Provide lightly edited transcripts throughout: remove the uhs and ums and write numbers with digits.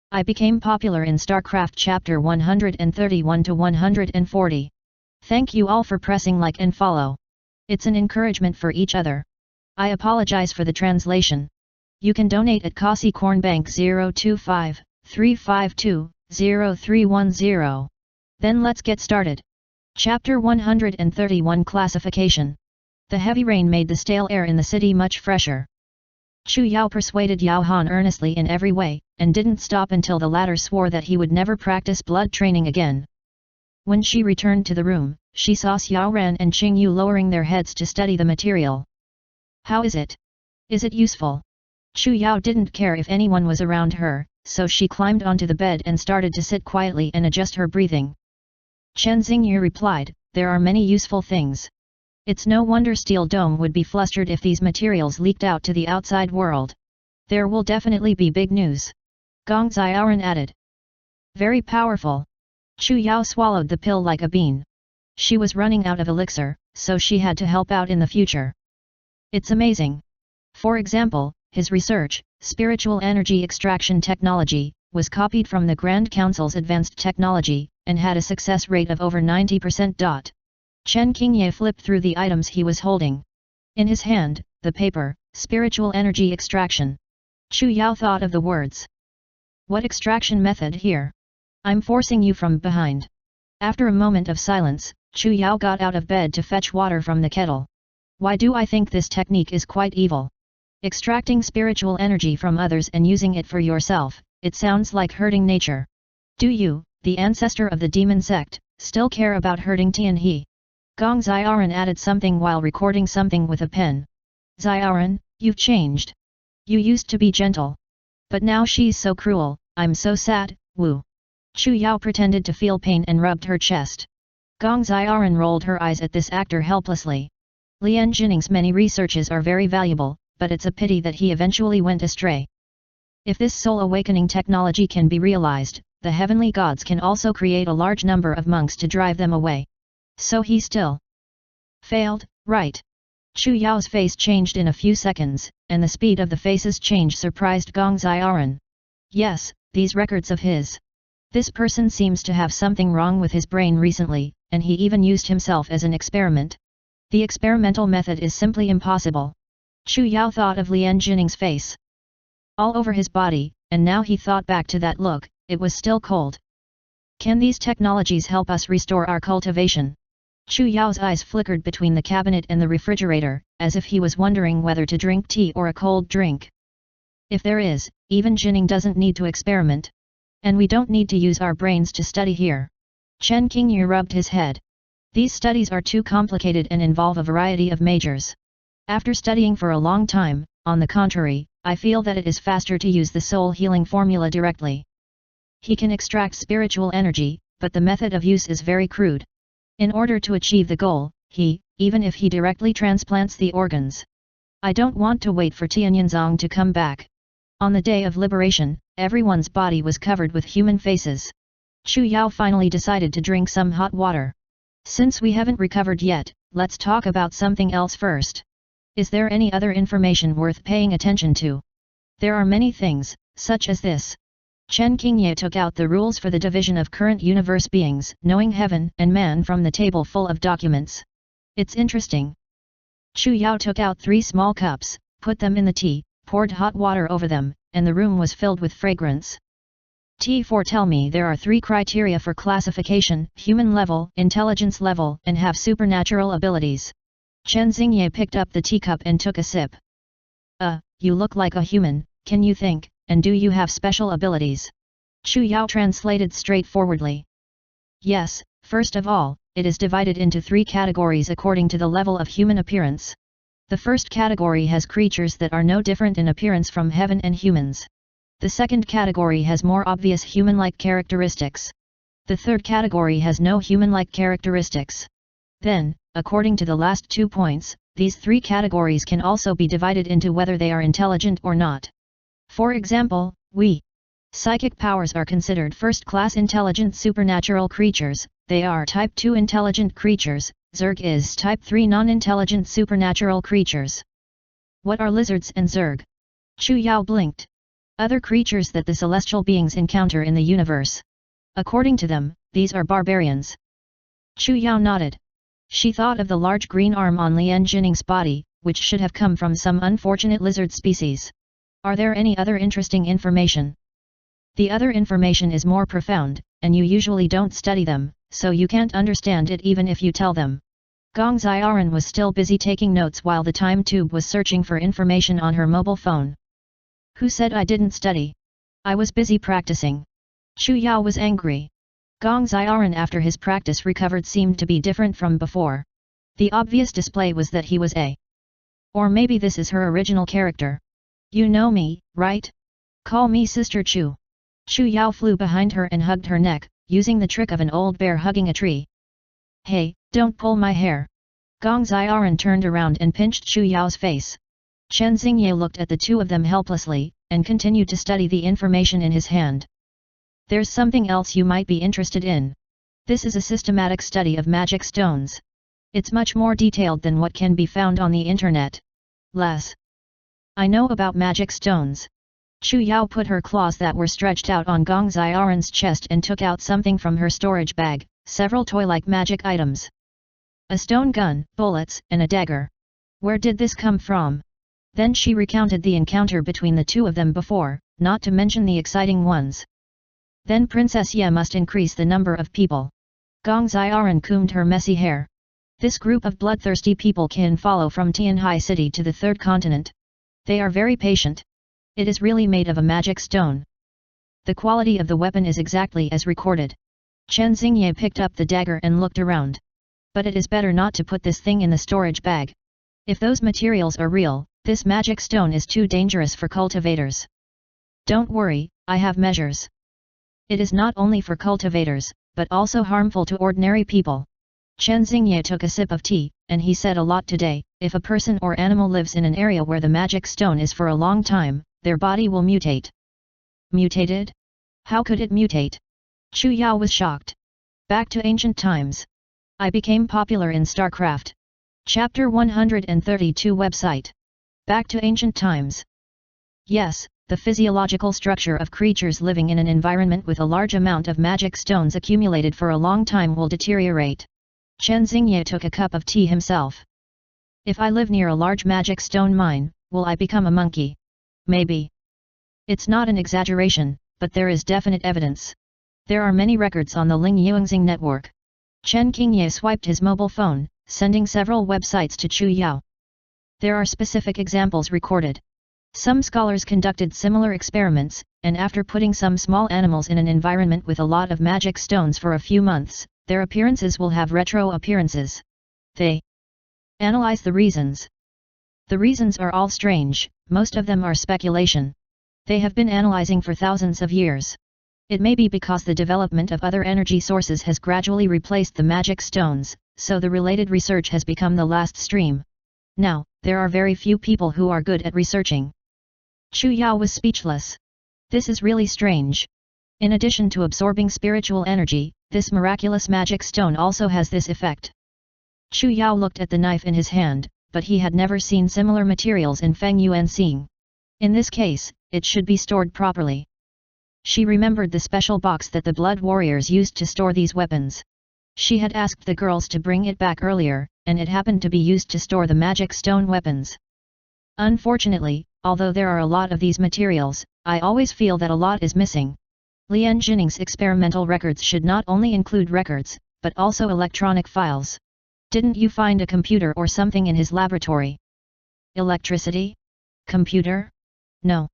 I became popular in StarCraft Chapter 131-140. Thank you all for pressing like and follow. It's an encouragement for each other. I apologize for the translation. You can donate at Kasi Corn Bank 025-352-0310. Then let's get started. Chapter 131 Classification. The heavy rain made the stale air in the city much fresher. Chu Yao persuaded Yao Han earnestly in every way, and didn't stop until the latter swore that he would never practice blood training again. When she returned to the room, she saw Xiao Ran and Qing Yu lowering their heads to study the material. How is it? Is it useful? Chu Yao didn't care if anyone was around her, so she climbed onto the bed and started to sit quietly and adjust her breathing. Chen Xingyu replied, there are many useful things. It's no wonder Steel Dome would be flustered if these materials leaked out to the outside world. There will definitely be big news. Gong Xiaoran added. Very powerful. Chu Yao swallowed the pill like a bean. She was running out of elixir, so she had to help out in the future. It's amazing. For example, his research, spiritual energy extraction technology, was copied from the Grand Council's advanced technology, and had a success rate of over 90%. Chen Qingye flipped through the items he was holding. In his hand, the paper, spiritual energy extraction. Chu Yao thought of the words. What extraction method here? I'm forcing you from behind. After a moment of silence, Chu Yao got out of bed to fetch water from the kettle. Why do I think this technique is quite evil? Extracting spiritual energy from others and using it for yourself, it sounds like hurting nature. Do you, the ancestor of the demon sect, still care about hurting Tianhe? Gong Xiaoran added something while recording something with a pen. Xiaoran, you've changed. You used to be gentle. But now she's so cruel, I'm so sad, woo. Chu Yao pretended to feel pain and rubbed her chest. Gong Xiaoran rolled her eyes at this actor helplessly. Lian Jinning's many researches are very valuable, but it's a pity that he eventually went astray. If this soul awakening technology can be realized, the heavenly gods can also create a large number of monks to drive them away. So he still failed, right? Chu Yao's face changed in a few seconds, and the speed of the face's change surprised Gong Xiaoran. Yes, these records of his. This person seems to have something wrong with his brain recently, and he even used himself as an experiment. The experimental method is simply impossible. Chu Yao thought of Lian Jinning's face. All over his body, and now he thought back to that look, it was still cold. Can these technologies help us restore our cultivation? Chu Yao's eyes flickered between the cabinet and the refrigerator, as if he was wondering whether to drink tea or a cold drink. If there is, even Jinning doesn't need to experiment. And we don't need to use our brains to study here. Chen Qingyu rubbed his head. These studies are too complicated and involve a variety of majors. After studying for a long time, on the contrary, I feel that it is faster to use the soul healing formula directly. He can extract spiritual energy, but the method of use is very crude. In order to achieve the goal, even if he directly transplants the organs. I don't want to wait for Tianyanzong to come back. On the day of liberation, everyone's body was covered with human faces. Chu Yao finally decided to drink some hot water. Since we haven't recovered yet, let's talk about something else first. Is there any other information worth paying attention to? There are many things, such as this. Chen Qingye took out the rules for the division of current universe beings, knowing heaven and man from the table full of documents. It's interesting. Chu Yao took out 3 small cups, put them in the tea, poured hot water over them, and the room was filled with fragrance. T4 tell me there are 3 criteria for classification: human level, intelligence level, and have supernatural abilities. Chen Xingye picked up the teacup and took a sip. You look like a human, can you think, and do you have special abilities? Chu Yao translated straightforwardly. Yes, first of all, it is divided into 3 categories according to the level of human appearance. The first category has creatures that are no different in appearance from heaven and humans. The second category has more obvious human-like characteristics. The third category has no human-like characteristics. Then, according to the last 2 points, these 3 categories can also be divided into whether they are intelligent or not. For example, psychic powers are considered first-class intelligent supernatural creatures. They are Type 2 intelligent creatures. Zerg is Type 3 non-intelligent supernatural creatures. What are lizards and Zerg? Chu Yao blinked. other creatures that the celestial beings encounter in the universe. According to them, these are barbarians. Chu Yao nodded. She thought of the large green arm on Yuanying's body, which should have come from some unfortunate lizard species. Are there any other interesting information? The other information is more profound, and you usually don't study them, so you can't understand it even if you tell them. Gong Xiaoran was still busy taking notes while the time tube was searching for information on her mobile phone. Who said I didn't study? I was busy practicing. Chu Yao was angry. Gong Xiaoran after his practice recovered seemed to be different from before. The obvious display was that he was a. Or maybe this is her original character. You know me, right? Call me Sister Chu. Chu Yao flew behind her and hugged her neck, using the trick of an old bear hugging a tree. Hey, don't pull my hair. Gong Xiaoran turned around and pinched Chu Yao's face. Chen Xingye looked at the two of them helplessly, and continued to study the information in his hand. There's something else you might be interested in. This is a systematic study of magic stones. It's much more detailed than what can be found on the internet. Less. I know about magic stones. Chu Yao put her claws that were stretched out on Gong Xiaoran's chest and took out something from her storage bag, several toy-like magic items. A stone gun, bullets, and a dagger. Where did this come from? Then she recounted the encounter between the two of them before, not to mention the exciting ones. Then Princess Ye must increase the number of people. Gong Xiaoran combed her messy hair. This group of bloodthirsty people can follow from Tianhai City to the third continent. They are very patient. It is really made of a magic stone. The quality of the weapon is exactly as recorded. Chen Xingye picked up the dagger and looked around. But it is better not to put this thing in the storage bag. If those materials are real, this magic stone is too dangerous for cultivators. Don't worry, I have measures. It is not only for cultivators, but also harmful to ordinary people. Chen Xingye took a sip of tea, and he said a lot today. If a person or animal lives in an area where the magic stone is for a long time, their body will mutate. Mutated? How could it mutate? Chu Yao was shocked. Back to ancient times. I became popular in StarCraft. Chapter 132 website. Back to ancient times. Yes, the physiological structure of creatures living in an environment with a large amount of magic stones accumulated for a long time will deteriorate. Chen Xingye took a cup of tea himself. If I live near a large magic stone mine, will I become a monkey? Maybe. It's not an exaggeration, but there is definite evidence. There are many records on the Ling Yuanxing network. Chen Qingye swiped his mobile phone, sending several websites to Chu Yao. There are specific examples recorded. Some scholars conducted similar experiments, and after putting some small animals in an environment with a lot of magic stones for a few months, their appearances will have retro appearances. They analyze the reasons. The reasons are all strange, most of them are speculation. They have been analyzing for thousands of years. It may be because the development of other energy sources has gradually replaced the magic stones, so the related research has become the last stream. Now, there are very few people who are good at researching. Chu Yao was speechless. This is really strange. In addition to absorbing spiritual energy, this miraculous magic stone also has this effect. Chu Yao looked at the knife in his hand, but he had never seen similar materials in Feng Yuanxing. In this case, it should be stored properly. She remembered the special box that the blood warriors used to store these weapons. She had asked the girls to bring it back earlier, and it happened to be used to store the magic stone weapons. Unfortunately, although there are a lot of these materials, I always feel that a lot is missing. Lian Jinning's experimental records should not only include records, but also electronic files. Didn't you find a computer or something in his laboratory? Electricity? Computer? No.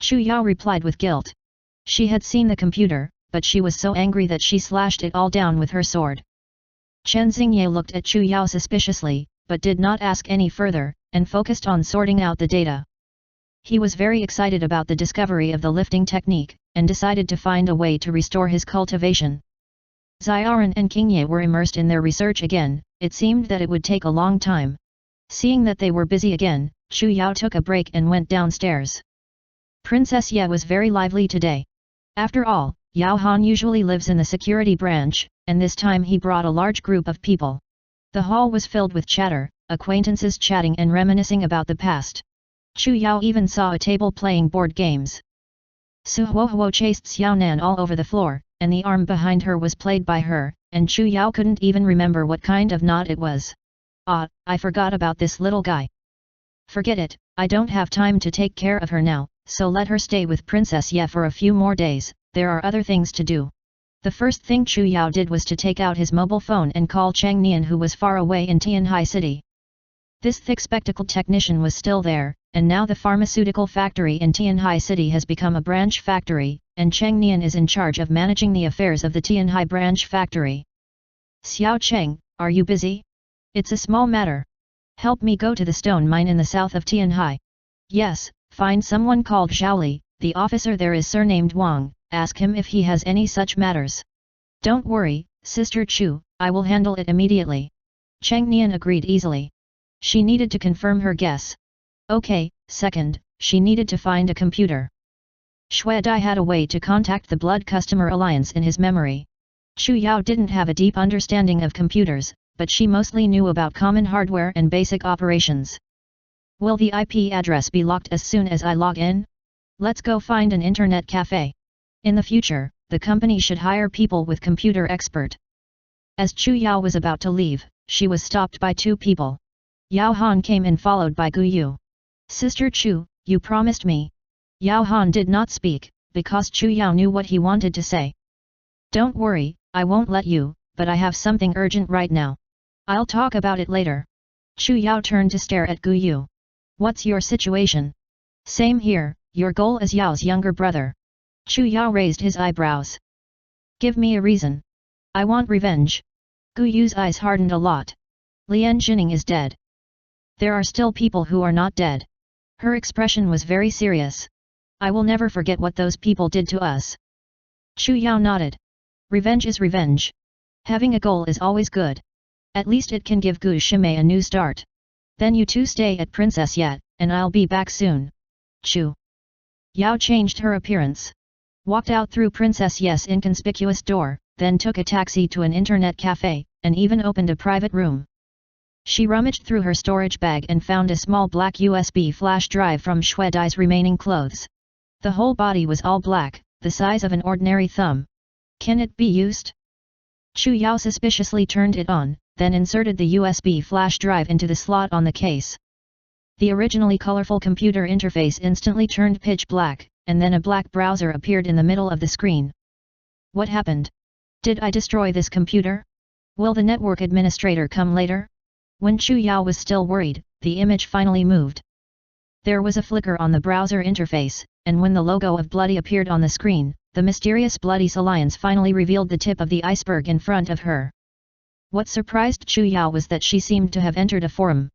Chu Yao replied with guilt. She had seen the computer, but she was so angry that she slashed it all down with her sword. Chen Xingye looked at Chu Yao suspiciously, but did not ask any further, and focused on sorting out the data. He was very excited about the discovery of the lifting technique, and decided to find a way to restore his cultivation. Xiaoran and Qingye were immersed in their research again. It seemed that it would take a long time. Seeing that they were busy again, Chu Yao took a break and went downstairs. Princess Ye was very lively today. After all, Yao Han usually lives in the security branch, and this time he brought a large group of people. The hall was filled with chatter, acquaintances chatting and reminiscing about the past. Chu Yao even saw a table playing board games. Su Huohuo chased Xiao Nan all over the floor, and the arm behind her was played by her, and Chu Yao couldn't even remember what kind of knot it was. Ah, I forgot about this little guy. Forget it, I don't have time to take care of her now, so let her stay with Princess Ye for a few more days, there are other things to do. The first thing Chu Yao did was to take out his mobile phone and call Chang Nian, who was far away in Tianhai City. This thick-spectacled technician was still there, and now the pharmaceutical factory in Tianhai City has become a branch factory, and Chang Nian is in charge of managing the affairs of the Tianhai branch factory. Xiao Cheng, are you busy? It's a small matter. Help me go to the stone mine in the south of Tianhai. Yes, find someone called Zhaoli, the officer there is surnamed Wang, ask him if he has any such matters. Don't worry, Sister Chu, I will handle it immediately. Chang Nian agreed easily. She needed to confirm her guess. Okay, second, she needed to find a computer. Shui Dai had a way to contact the Blood Customer Alliance in his memory. Chu Yao didn't have a deep understanding of computers, but she mostly knew about common hardware and basic operations. Will the IP address be locked as soon as I log in? Let's go find an internet cafe. In the future, the company should hire people with computer expert. As Chu Yao was about to leave, she was stopped by two people. Yao Han came in followed by Gu Yu. Sister Chu, you promised me. Yao Han did not speak, because Chu Yao knew what he wanted to say. Don't worry, I won't let you, but I have something urgent right now. I'll talk about it later. Chu Yao turned to stare at Gu Yu. What's your situation? Same here, your goal is Yao's younger brother. Chu Yao raised his eyebrows. Give me a reason. I want revenge. Gu Yu's eyes hardened a lot. Lian Jining is dead. There are still people who are not dead. Her expression was very serious. I will never forget what those people did to us. Chu Yao nodded. Revenge is revenge. Having a goal is always good. At least it can give Gu Shimei a new start. Then you two stay at Princess Yat, and I'll be back soon. Chu Yao changed her appearance. Walked out through Princess Yat's inconspicuous door, then took a taxi to an internet cafe, and even opened a private room. She rummaged through her storage bag and found a small black USB flash drive from Shui Dai's remaining clothes. The whole body was all black, the size of an ordinary thumb. Can it be used? Chu Yao suspiciously turned it on, then inserted the USB flash drive into the slot on the case. The originally colorful computer interface instantly turned pitch black, and then a black browser appeared in the middle of the screen. What happened? Did I destroy this computer? Will the network administrator come later? When Chu Yao was still worried, the image finally moved. There was a flicker on the browser interface, and when the logo of Bloody appeared on the screen, the mysterious Bloody's alliance finally revealed the tip of the iceberg in front of her. What surprised Chu Yao was that she seemed to have entered a forum.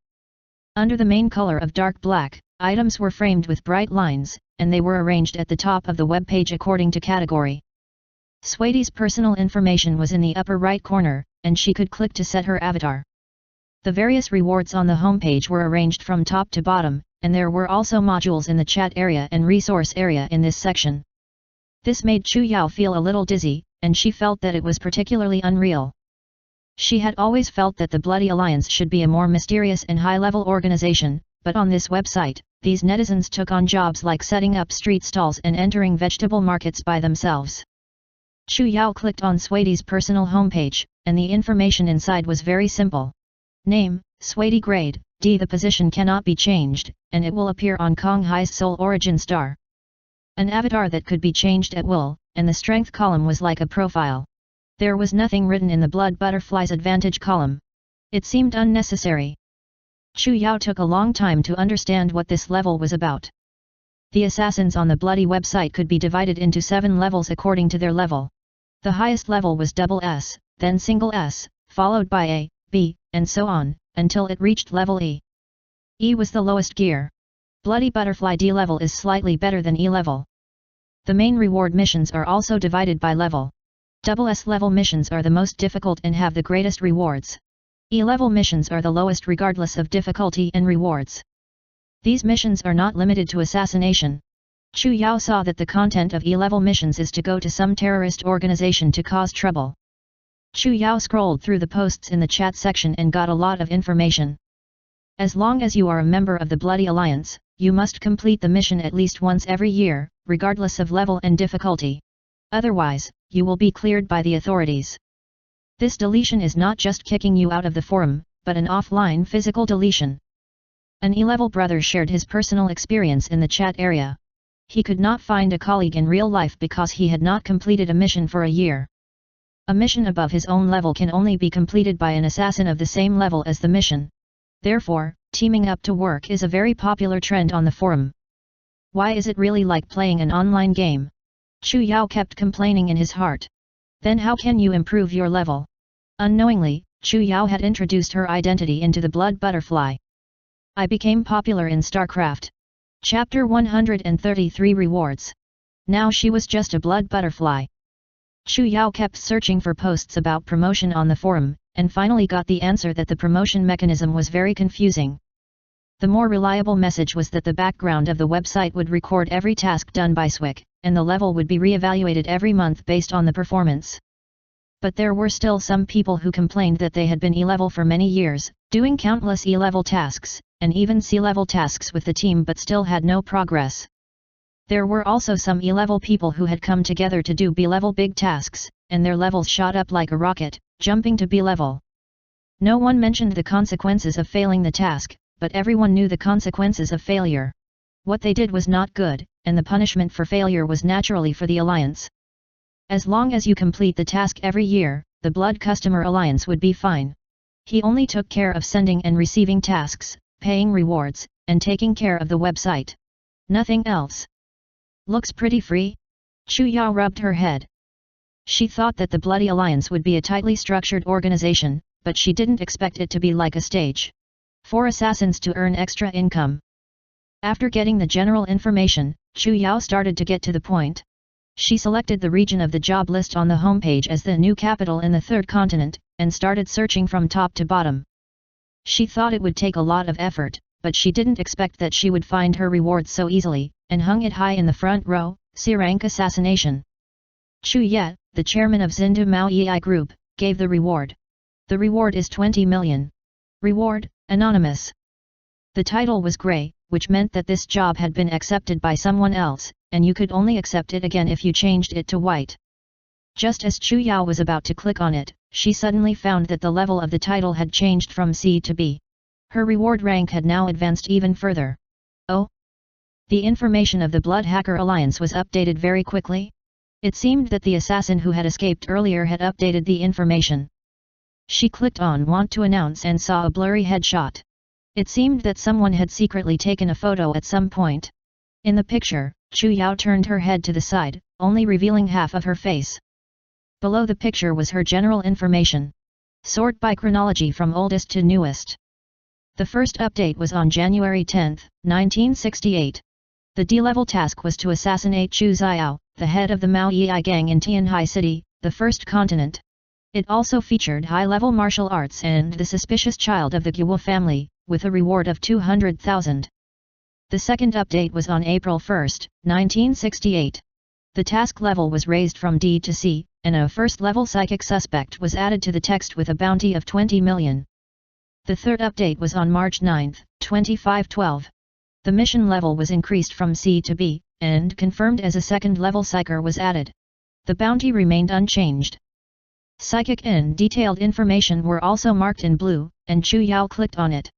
Under the main color of dark black, items were framed with bright lines, and they were arranged at the top of the web page according to category. Swaty's personal information was in the upper right corner, and she could click to set her avatar. The various rewards on the homepage were arranged from top to bottom, and there were also modules in the chat area and resource area in this section. This made Chu Yao feel a little dizzy, and she felt that it was particularly unreal. She had always felt that the Bloody Alliance should be a more mysterious and high-level organization, but on this website, these netizens took on jobs like setting up street stalls and entering vegetable markets by themselves. Chu Yao clicked on Swaty's personal homepage, and the information inside was very simple. Name, Swaty grade, D. The position cannot be changed, and it will appear on Kong Hai's Soul Origin Star. An avatar that could be changed at will, and the strength column was like a profile. There was nothing written in the Blood Butterfly's advantage column. It seemed unnecessary. Chu Yao took a long time to understand what this level was about. The assassins on the Bloody website could be divided into 7 levels according to their level. The highest level was double S, then single S, followed by A, B, and so on, until it reached level E. E was the lowest gear. Bloody Butterfly D level is slightly better than E level. The main reward missions are also divided by level. Double S level missions are the most difficult and have the greatest rewards. E level missions are the lowest regardless of difficulty and rewards. These missions are not limited to assassination. Chu Yao saw that the content of E level missions is to go to some terrorist organization to cause trouble. Chu Yao scrolled through the posts in the chat section and got a lot of information. As long as you are a member of the Bloody Alliance, you must complete the mission at least once every year, regardless of level and difficulty. Otherwise, you will be cleared by the authorities. This deletion is not just kicking you out of the forum, but an offline physical deletion. An E-level brother shared his personal experience in the chat area. He could not find a colleague in real life because he had not completed a mission for a year. A mission above his own level can only be completed by an assassin of the same level as the mission. Therefore, teaming up to work is a very popular trend on the forum. Why is it really like playing an online game? Chu Yao kept complaining in his heart. Then how can you improve your level? Unknowingly, Chu Yao had introduced her identity into the blood butterfly. I became popular in StarCraft. Chapter 133 Rewards. Now she was just a blood butterfly. Chu Yao kept searching for posts about promotion on the forum, and finally got the answer that the promotion mechanism was very confusing. The more reliable message was that the background of the website would record every task done by SWIC, and the level would be re-evaluated every month based on the performance. But there were still some people who complained that they had been E-level for many years, doing countless E-level tasks, and even C-level tasks with the team but still had no progress. There were also some E-level people who had come together to do B-level big tasks, and their levels shot up like a rocket, jumping to B-level. No one mentioned the consequences of failing the task, but everyone knew the consequences of failure. What they did was not good, and the punishment for failure was naturally for the Alliance. As long as you complete the task every year, the Blood Customer Alliance would be fine. He only took care of sending and receiving tasks, paying rewards, and taking care of the website. Nothing else. Looks pretty free? Chu Yao rubbed her head. She thought that the Bloody Alliance would be a tightly structured organization, but she didn't expect it to be like a stage for assassins to earn extra income. After getting the general information, Chu Yao started to get to the point. She selected the region of the job list on the homepage as the new capital in the third continent, and started searching from top to bottom. She thought it would take a lot of effort, but she didn't expect that she would find her reward so easily, and hung it high in the front row, C-rank assassination. Chu Ye, the chairman of Xindu Mao Yi Group, gave the reward. The reward is 20 million. Reward, anonymous. The title was grey, which meant that this job had been accepted by someone else, and you could only accept it again if you changed it to white. Just as Chu Yao was about to click on it, she suddenly found that the level of the title had changed from C to B. Her reward rank had now advanced even further. Oh! The information of the Blood Hacker Alliance was updated very quickly. It seemed that the assassin who had escaped earlier had updated the information. She clicked on Want to Announce and saw a blurry headshot. It seemed that someone had secretly taken a photo at some point. In the picture, Chu Yao turned her head to the side, only revealing half of her face. Below the picture was her general information. Sort by chronology from oldest to newest. The first update was on January 10, 1968. The D-level task was to assassinate Chu Yao, the head of the Mao Yi gang in Tianhai City, the first continent. It also featured high-level martial arts and the suspicious child of the Guo family, with a reward of 200,000. The second update was on April 1, 1968. The task level was raised from D to C, and a first-level psychic suspect was added to the text with a bounty of 20 million. The third update was on March 9, 2512. The mission level was increased from C to B, and confirmed as a second-level psyker was added. The bounty remained unchanged. Psychic and detailed information were also marked in blue, and Chu Yao clicked on it.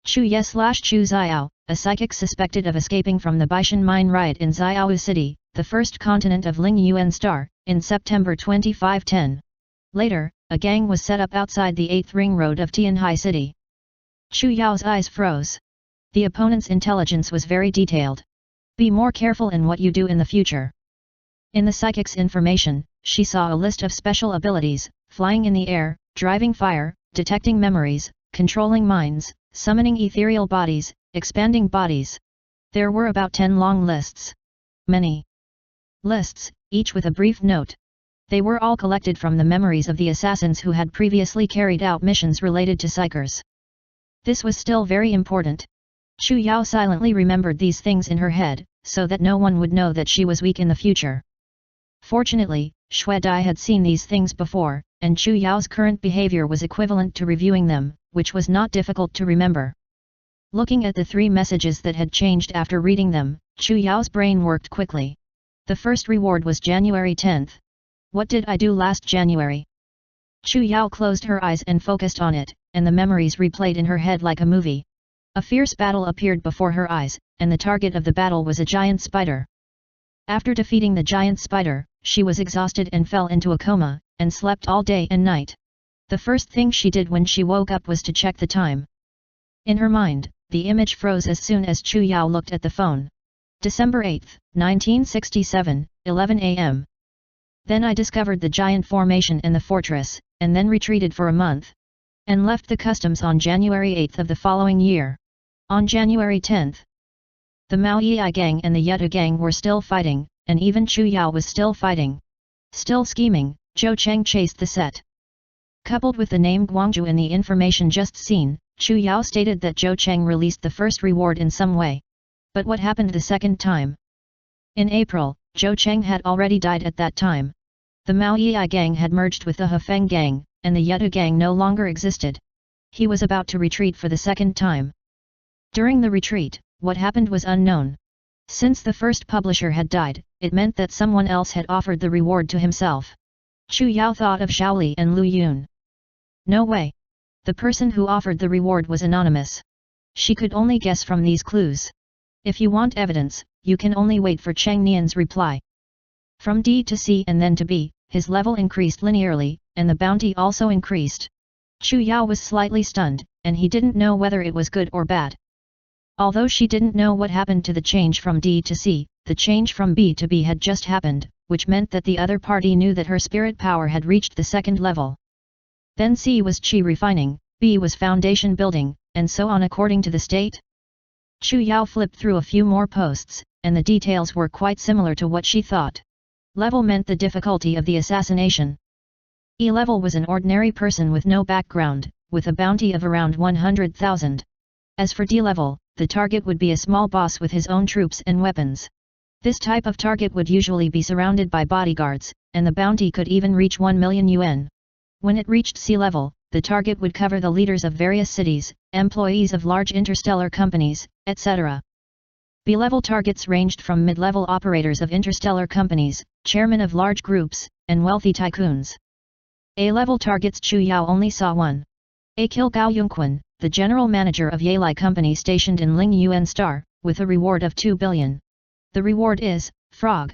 Chu Ye/Chu Xiao, a psychic suspected of escaping from the Baishan mine riot in Xiao City, the first continent of Ling Yuan Star, in September 2510. Later, a gang was set up outside the 8th ring road of Tianhai City. Chu Yao's eyes froze. The opponent's intelligence was very detailed. Be more careful in what you do in the future. In the psychic's information, she saw a list of special abilities: flying in the air, driving fire, detecting memories, controlling minds, summoning ethereal bodies, expanding bodies. There were about 10 long lists. Many lists, each with a brief note. They were all collected from the memories of the assassins who had previously carried out missions related to psychers. This was still very important. Chu Yao silently remembered these things in her head, so that no one would know that she was weak in the future. Fortunately, Xue Dai had seen these things before, and Chu Yao's current behavior was equivalent to reviewing them, which was not difficult to remember. Looking at the 3 messages that had changed after reading them, Chu Yao's brain worked quickly. The first reward was January 10th. What did I do last January? Chu Yao closed her eyes and focused on it, and the memories replayed in her head like a movie. A fierce battle appeared before her eyes, and the target of the battle was a giant spider. After defeating the giant spider, she was exhausted and fell into a coma, and slept all day and night. The first thing she did when she woke up was to check the time. In her mind, the image froze as soon as Chu Yao looked at the phone. December 8, 1967, 11 a.m. Then I discovered the giant formation in the fortress, and then retreated for a month. And left the customs on January 8 of the following year. On January 10, the Mao Yi gang and the Yutta gang were still fighting, and even Chu Yao was still fighting. Still scheming, Zhou Cheng chased the set. Coupled with the name Guangzhou in the information just seen, Chu Yao stated that Zhou Cheng released the first reward in some way. But what happened the second time? In April, Zhou Cheng had already died at that time. The Mao Yi gang had merged with the Hefeng gang, and the Yutta gang no longer existed. He was about to retreat for the second time. During the retreat, what happened was unknown. Since the first publisher had died, it meant that someone else had offered the reward to himself. Chu Yao thought of Xiaoli and Lu Yun. No way. The person who offered the reward was anonymous. She could only guess from these clues. If you want evidence, you can only wait for Cheng Nian's reply. From D to C and then to B, his level increased linearly, and the bounty also increased. Chu Yao was slightly stunned, and he didn't know whether it was good or bad. Although she didn't know what happened to the change from D to C, the change from B to B had just happened, which meant that the other party knew that her spirit power had reached the second level. Then C was Qi refining, B was foundation building, and so on according to the state. Chu Yao flipped through a few more posts, and the details were quite similar to what she thought. Level meant the difficulty of the assassination. E-level was an ordinary person with no background, with a bounty of around 100,000. As for D-level, the target would be a small boss with his own troops and weapons. This type of target would usually be surrounded by bodyguards, and the bounty could even reach 1 million yuan. When it reached C-level, the target would cover the leaders of various cities, employees of large interstellar companies, etc. B-level targets ranged from mid-level operators of interstellar companies, chairmen of large groups, and wealthy tycoons. A-level targets Chu Yao only saw one. A kill Gao Yongquan, the general manager of Yalai company stationed in Ling Yuan Star, with a reward of 2 billion. The reward is, frog.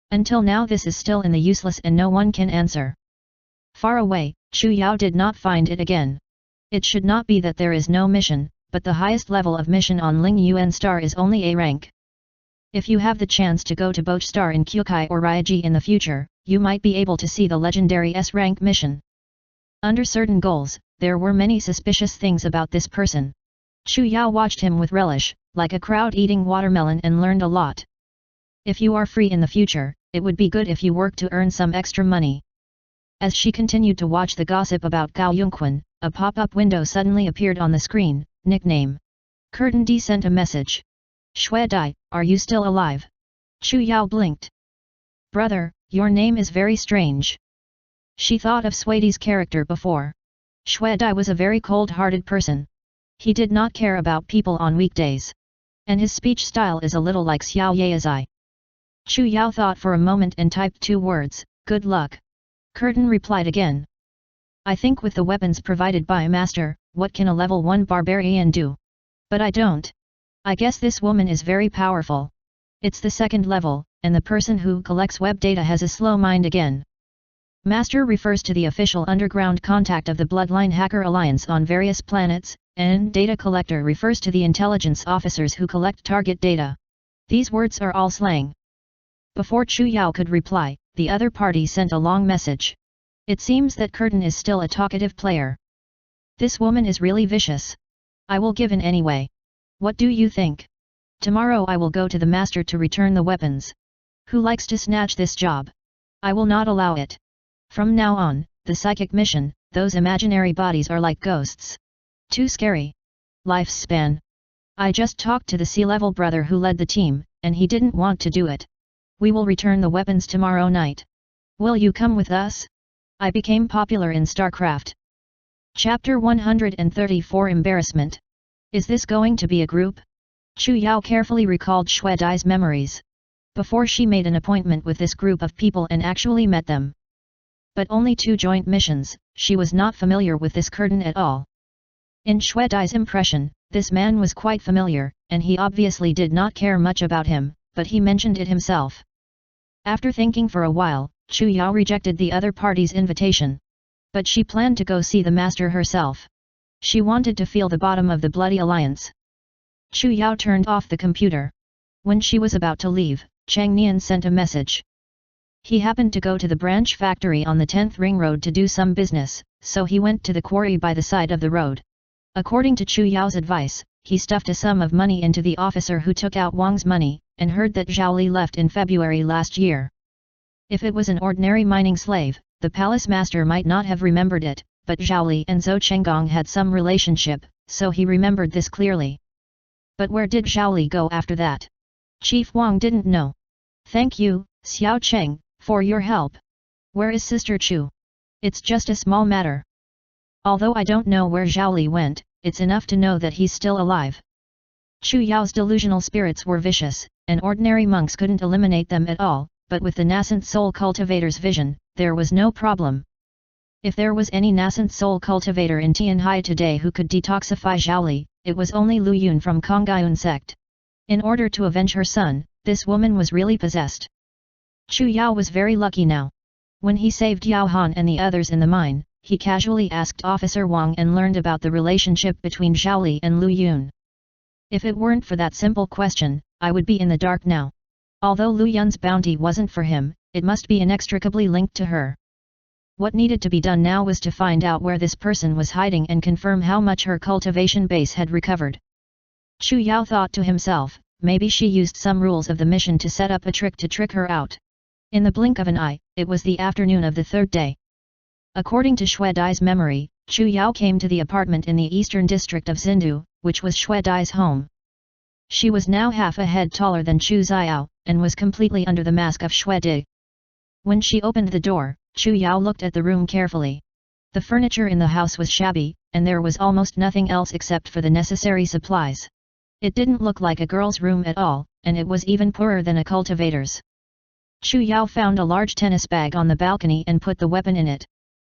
Until now this is still in the useless and no one can answer. Far away, Chu Yao did not find it again. It should not be that there is no mission, but the highest level of mission on Ling Yuan Star is only A rank. If you have the chance to go to Boch Star in Kukai or Ryaji in the future, you might be able to see the legendary S rank mission. Under certain goals, there were many suspicious things about this person. Chu Yao watched him with relish, like a crowd eating watermelon, and learned a lot. If you are free in the future, it would be good if you work to earn some extra money. As she continued to watch the gossip about Gao Yongquan, a pop-up window suddenly appeared on the screen. Nickname. Curtain D sent a message. Shui Dai, are you still alive? Chu Yao blinked. Brother, your name is very strange. She thought of Swaiti's character before. Shui Dai was a very cold-hearted person. He did not care about people on weekdays. And his speech style is a little like Xiao Yaezai. Chu Yao thought for a moment and typed 2 words, good luck. Curtain replied again. I think with the weapons provided by Master, what can a level 1 barbarian do? But I don't. I guess this woman is very powerful. It's the second level, and the person who collects web data has a slow mind again. Master refers to the official underground contact of the Bloodline Hacker Alliance on various planets, and data collector refers to the intelligence officers who collect target data. These words are all slang. Before Chu Yao could reply, the other party sent a long message. It seems that Curtain is still a talkative player. This woman is really vicious. I will give in anyway. What do you think? Tomorrow I will go to the master to return the weapons. Who likes to snatch this job? I will not allow it. From now on, the psychic mission, those imaginary bodies are like ghosts. Too scary. Lifespan. I just talked to the C-level brother who led the team, and he didn't want to do it. We will return the weapons tomorrow night. Will you come with us? I became popular in StarCraft. Chapter 134 Embarrassment. Is this going to be a group? Chu Yao carefully recalled Xue Dai's memories. Before she made an appointment with this group of people and actually met them. But only 2 joint missions, she was not familiar with this curtain at all. In Xue Dai's impression, this man was quite familiar, and he obviously did not care much about him, but he mentioned it himself. After thinking for a while, Chu Yao rejected the other party's invitation. But she planned to go see the master herself. She wanted to feel the bottom of the bloody alliance. Chu Yao turned off the computer. When she was about to leave, Chang Nian sent a message. He happened to go to the branch factory on the 10th ring road to do some business, so he went to the quarry by the side of the road. According to Chu Yao's advice, he stuffed a sum of money into the officer who took out Wang's money, and heard that Zhao Li left in February last year. If it was an ordinary mining slave, the palace master might not have remembered it, but Zhao Li and Zhou Chenggong had some relationship, so he remembered this clearly. But where did Zhao Li go after that? Chief Wang didn't know. Thank you, Xiao Cheng, for your help. Where is Sister Chu? It's just a small matter. Although I don't know where Zhao Li went, it's enough to know that he's still alive. Chu Yao's delusional spirits were vicious, and ordinary monks couldn't eliminate them at all, but with the nascent soul cultivator's vision, there was no problem. If there was any nascent soul cultivator in Tianhai today who could detoxify Zhao Li, it was only Lu Yun from Kongyun sect. In order to avenge her son, this woman was really possessed. Chu Yao was very lucky now. When he saved Yao Han and the others in the mine, he casually asked Officer Wang and learned about the relationship between Zhao Li and Lu Yun. If it weren't for that simple question, I would be in the dark now. Although Lu Yun's bounty wasn't for him, it must be inextricably linked to her. What needed to be done now was to find out where this person was hiding and confirm how much her cultivation base had recovered. Chu Yao thought to himself, maybe she used some rules of the mission to set up a trick to trick her out. In the blink of an eye, it was the afternoon of the 3rd day. According to Xue Dai's memory, Chu Yao came to the apartment in the eastern district of Xindu, which was Xue Dai's home. She was now half a head taller than Chu Xiao, and was completely under the mask of Xue Di. When she opened the door, Chu Yao looked at the room carefully. The furniture in the house was shabby, and there was almost nothing else except for the necessary supplies. It didn't look like a girl's room at all, and it was even poorer than a cultivator's. Chu Yao found a large tennis bag on the balcony and put the weapon in it.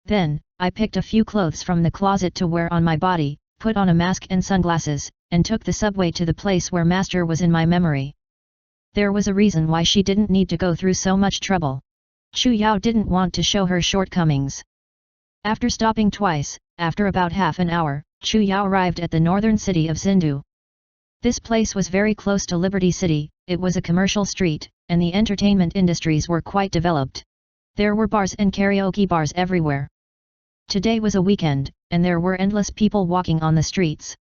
Then, I picked a few clothes from the closet to wear on my body, put on a mask and sunglasses, and took the subway to the place where Master was in my memory. There was a reason why she didn't need to go through so much trouble. Chu Yao didn't want to show her shortcomings. After stopping twice, after about half an hour, Chu Yao arrived at the northern city of Xindu. This place was very close to Liberty City, it was a commercial street, and the entertainment industries were quite developed. There were bars and karaoke bars everywhere. Today was a weekend, and there were endless people walking on the streets.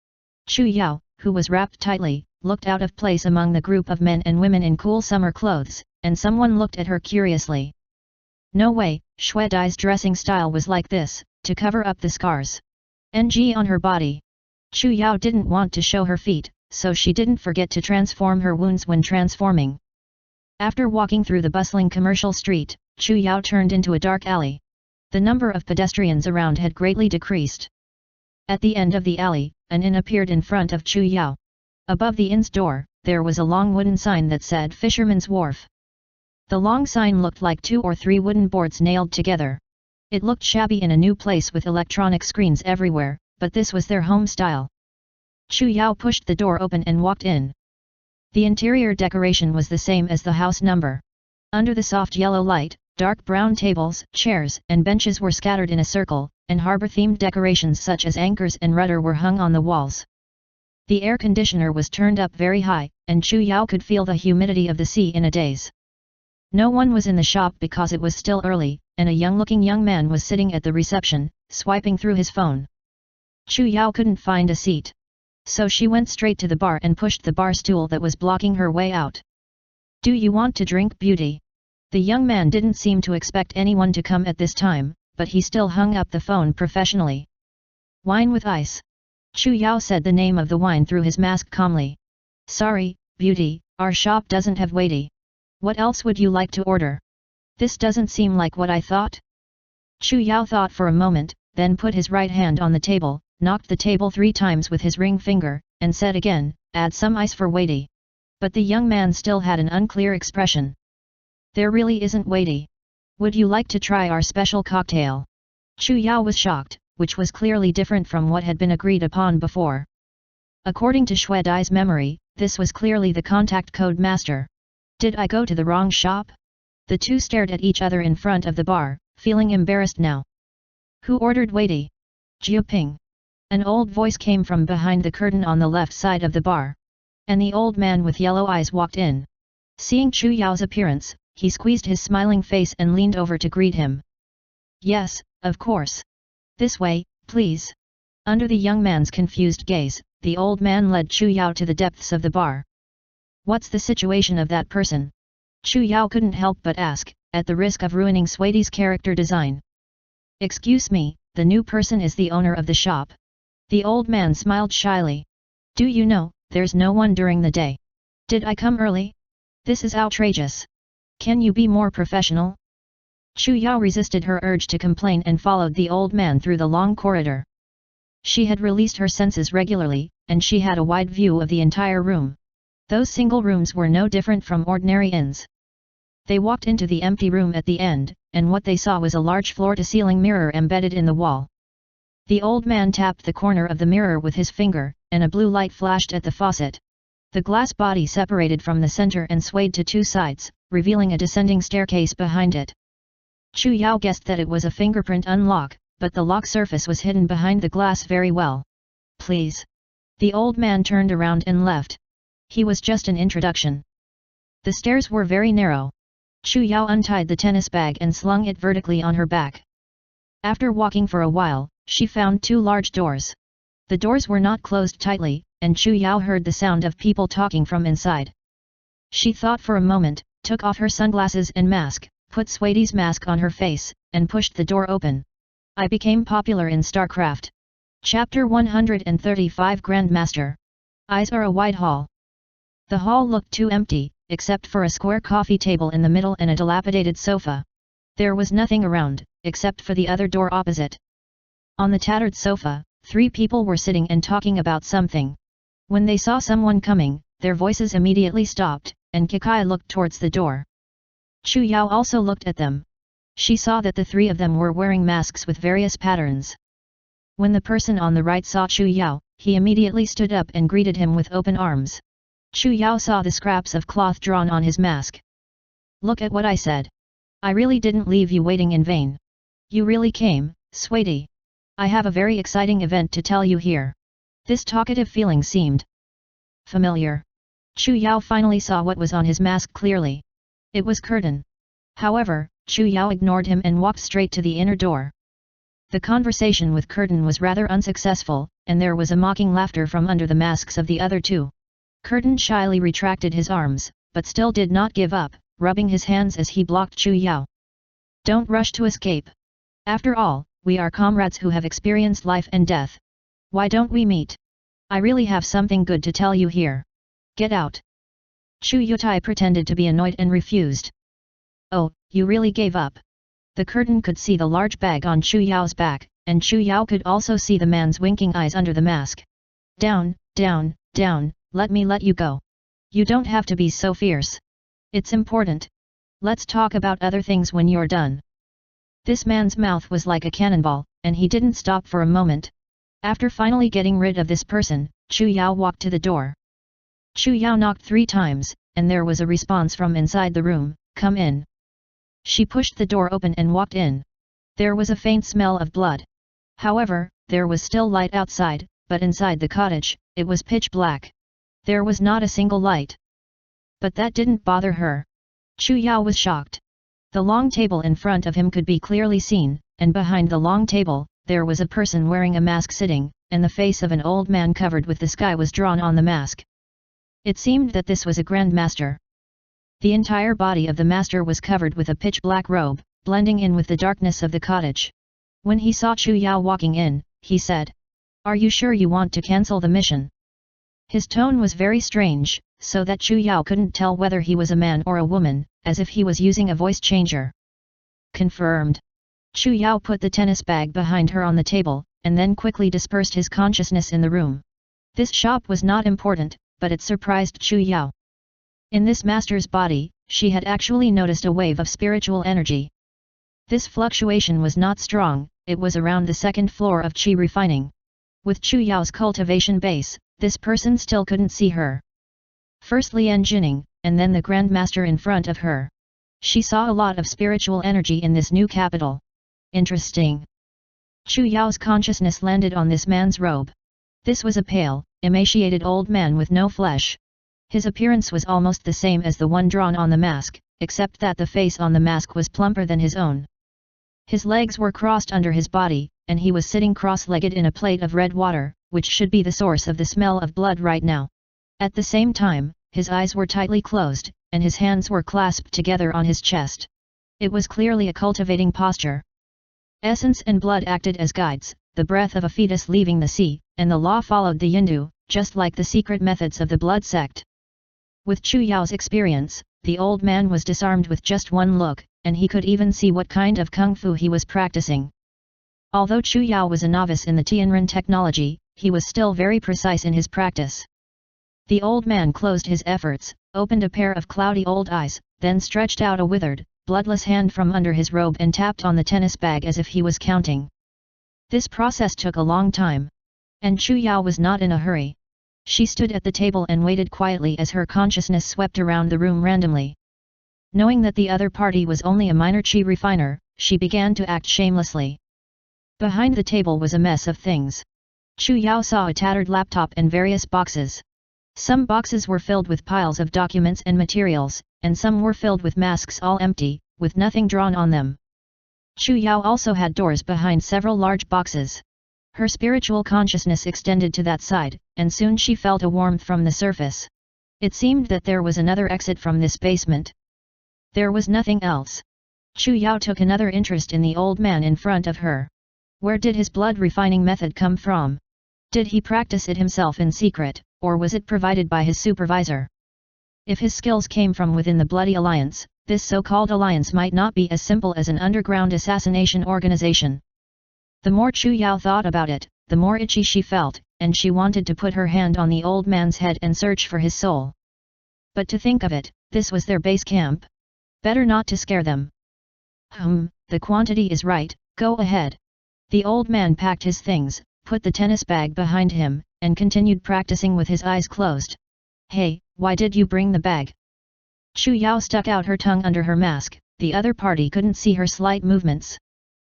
Chu Yao, who was wrapped tightly, looked out of place among the group of men and women in cool summer clothes, and someone looked at her curiously. No way, Xue Dai's dressing style was like this, to cover up the scars. NG on her body. Chu Yao didn't want to show her feet, so she didn't forget to transform her wounds when transforming. After walking through the bustling commercial street, Chu Yao turned into a dark alley. The number of pedestrians around had greatly decreased. At the end of the alley, an inn appeared in front of Chu Yao. Above the inn's door, there was a long wooden sign that said Fisherman's Wharf. The long sign looked like 2 or 3 wooden boards nailed together. It looked shabby in a new place with electronic screens everywhere, but this was their home style. Chu Yao pushed the door open and walked in. The interior decoration was the same as the house number. Under the soft yellow light, dark brown tables, chairs, and benches were scattered in a circle, and harbor-themed decorations such as anchors and rudder were hung on the walls. The air conditioner was turned up very high, and Chu Yao could feel the humidity of the sea in a daze. No one was in the shop because it was still early, and a young-looking young man was sitting at the reception, swiping through his phone. Chu Yao couldn't find a seat. So she went straight to the bar and pushed the bar stool that was blocking her way out. "Do you want to drink, beauty?" The young man didn't seem to expect anyone to come at this time, but he still hung up the phone professionally. "Wine with ice." Chu Yao said the name of the wine through his mask calmly. "Sorry, beauty, our shop doesn't have weighty. What else would you like to order? This doesn't seem like what I thought." Chu Yao thought for a moment, then put his right hand on the table, knocked the table 3 times with his ring finger, and said again, "Add some ice for weighty." But the young man still had an unclear expression. "There really isn't weighty. Would you like to try our special cocktail?" Chu Yao was shocked, which was clearly different from what had been agreed upon before. According to Xue Dai's memory, this was clearly the contact code master. Did I go to the wrong shop? The two stared at each other in front of the bar, feeling embarrassed now. "Who ordered weighty?" "Jiuping." An old voice came from behind the curtain on the left side of the bar. And the old man with yellow eyes walked in. Seeing Chu Yao's appearance, he squeezed his smiling face and leaned over to greet him. "Yes, of course. This way, please." Under the young man's confused gaze, the old man led Chu Yao to the depths of the bar. "What's the situation of that person?" Chu Yao couldn't help but ask, at the risk of ruining Swaty's character design. "Excuse me, the new person is the owner of the shop." The old man smiled shyly. "Do you know, there's no one during the day. Did I come early? This is outrageous. Can you be more professional?" Chu Yao resisted her urge to complain and followed the old man through the long corridor. She had released her senses regularly, and she had a wide view of the entire room. Those single rooms were no different from ordinary inns. They walked into the empty room at the end, and what they saw was a large floor-to-ceiling mirror embedded in the wall. The old man tapped the corner of the mirror with his finger, and a blue light flashed at the faucet. The glass body separated from the center and swayed to 2 sides, revealing a descending staircase behind it. Chu Yao guessed that it was a fingerprint unlock, but the lock surface was hidden behind the glass very well. "Please." The old man turned around and left. He was just an introduction. The stairs were very narrow. Chu Yao untied the tennis bag and slung it vertically on her back. After walking for a while, she found 2 large doors. The doors were not closed tightly, and Chu Yao heard the sound of people talking from inside. She thought for a moment, took off her sunglasses and mask, put Swaty's mask on her face, and pushed the door open. I became popular in StarCraft. Chapter 135 Grandmaster. Eyes are a wide hall. The hall looked too empty, except for a square coffee table in the middle and a dilapidated sofa. There was nothing around, except for the other door opposite. On the tattered sofa, 3 people were sitting and talking about something. When they saw someone coming, their voices immediately stopped, and Kikai looked towards the door. Chu Yao also looked at them. She saw that the 3 of them were wearing masks with various patterns. When the person on the right saw Chu Yao, he immediately stood up and greeted him with open arms. Chu Yao saw the scraps of cloth drawn on his mask. "Look at what I said. I really didn't leave you waiting in vain. You really came, Swaty. I have a very exciting event to tell you here." This talkative feeling seemed familiar. Chu Yao finally saw what was on his mask clearly. It was Curtin. However, Chu Yao ignored him and walked straight to the inner door. The conversation with Curtin was rather unsuccessful, and there was a mocking laughter from under the masks of the other 2. Curtin shyly retracted his arms, but still did not give up, rubbing his hands as he blocked Chu Yao. "Don't rush to escape. After all, we are comrades who have experienced life and death. Why don't we meet? I really have something good to tell you here. Get out." Chu Yutai pretended to be annoyed and refused. "Oh, you really gave up." The Curtin could see the large bag on Chu Yao's back, and Chu Yao could also see the man's winking eyes under the mask. "Down, down, down, let me let you go. You don't have to be so fierce. It's important. Let's talk about other things when you're done." This man's mouth was like a cannonball, and he didn't stop for a moment. After finally getting rid of this person, Chu Yao walked to the door. Chu Yao knocked 3 times, and there was a response from inside the room, "Come in." She pushed the door open and walked in. There was a faint smell of blood. However, there was still light outside, but inside the cottage, it was pitch black. There was not a single light. But that didn't bother her. Chu Yao was shocked. The long table in front of him could be clearly seen, and behind the long table, there was a person wearing a mask sitting, and the face of an old man covered with the sky was drawn on the mask. It seemed that this was a grandmaster. The entire body of the master was covered with a pitch-black robe, blending in with the darkness of the cottage. When he saw Chu Yao walking in, he said, "Are you sure you want to cancel the mission?" His tone was very strange, so that Chu Yao couldn't tell whether he was a man or a woman, as if he was using a voice changer. "Confirmed." Chu Yao put the tennis bag behind her on the table, and then quickly dispersed his consciousness in the room. This shop was not important, but it surprised Chu Yao. In this master's body, she had actually noticed a wave of spiritual energy. This fluctuation was not strong, it was around the second floor of Qi refining. With Chu Yao's cultivation base, this person still couldn't see her. First Lian Jining, and then the Grand Master in front of her. She saw a lot of spiritual energy in this new capital. Interesting. Chu Yao's consciousness landed on this man's robe. This was a pale, emaciated old man with no flesh. His appearance was almost the same as the one drawn on the mask, except that the face on the mask was plumper than his own. His legs were crossed under his body, and he was sitting cross-legged in a plate of red water, which should be the source of the smell of blood right now. At the same time, his eyes were tightly closed, and his hands were clasped together on his chest. It was clearly a cultivating posture. Essence and blood acted as guides, the breath of a fetus leaving the sea, and the law followed the Yindu, just like the secret methods of the blood sect. With Chu Yao's experience, the old man was disarmed with just one look, and he could even see what kind of kung fu he was practicing. Although Chu Yao was a novice in the Tianren technology, he was still very precise in his practice. The old man closed his efforts, opened a pair of cloudy old eyes, then stretched out a withered, bloodless hand from under his robe and tapped on the tennis bag as if he was counting. This process took a long time. And Chu Yao was not in a hurry. She stood at the table and waited quietly as her consciousness swept around the room randomly. Knowing that the other party was only a minor Qi refiner, she began to act shamelessly. Behind the table was a mess of things. Chu Yao saw a tattered laptop and various boxes. Some boxes were filled with piles of documents and materials, and some were filled with masks all empty, with nothing drawn on them. Chu Yao also had doors behind several large boxes. Her spiritual consciousness extended to that side, and soon she felt a warmth from the surface. It seemed that there was another exit from this basement. There was nothing else. Chu Yao took another interest in the old man in front of her. Where did his blood refining method come from? Did he practice it himself in secret, or was it provided by his supervisor? If his skills came from within the Bloody Alliance, this so-called alliance might not be as simple as an underground assassination organization. The more Chu Yao thought about it, the more itchy she felt, and she wanted to put her hand on the old man's head and search for his soul. But to think of it, this was their base camp. Better not to scare them. The quantity is right, go ahead. The old man packed his things, put the tennis bag behind him, and continued practicing with his eyes closed. Hey, why did you bring the bag? Chu Yao stuck out her tongue under her mask, the other party couldn't see her slight movements.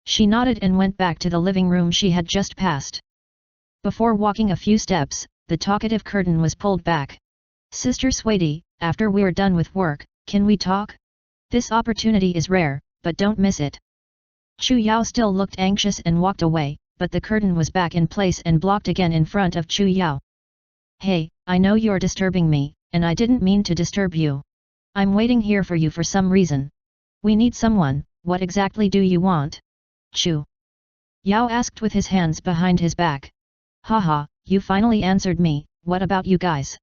She nodded and went back to the living room she had just passed. Before walking a few steps, the talkative curtain was pulled back. Sister Sweetie, after we're done with work, can we talk? This opportunity is rare, but don't miss it. Chu Yao still looked anxious and walked away, but the curtain was back in place and blocked again in front of Chu Yao. Hey, I know you're disturbing me, and I didn't mean to disturb you. I'm waiting here for you for some reason. We need someone, what exactly do you want? Chu Yao asked with his hands behind his back. Haha, you finally answered me, what about you guys?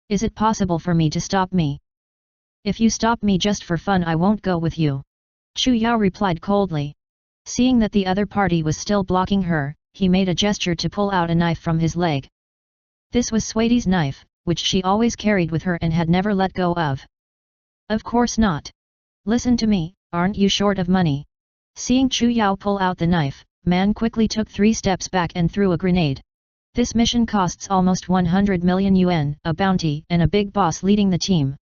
Is it possible for me to stop me? If you stop me just for fun I won't go with you. Chu Yao replied coldly. Seeing that the other party was still blocking her, he made a gesture to pull out a knife from his leg. This was Sweetie's knife, which she always carried with her and had never let go of. Of course not. Listen to me, aren't you short of money? Seeing Chu Yao pull out the knife, man quickly took 3 steps back and threw a grenade. This mission costs almost 100 million yuan, a bounty and a big boss leading the team.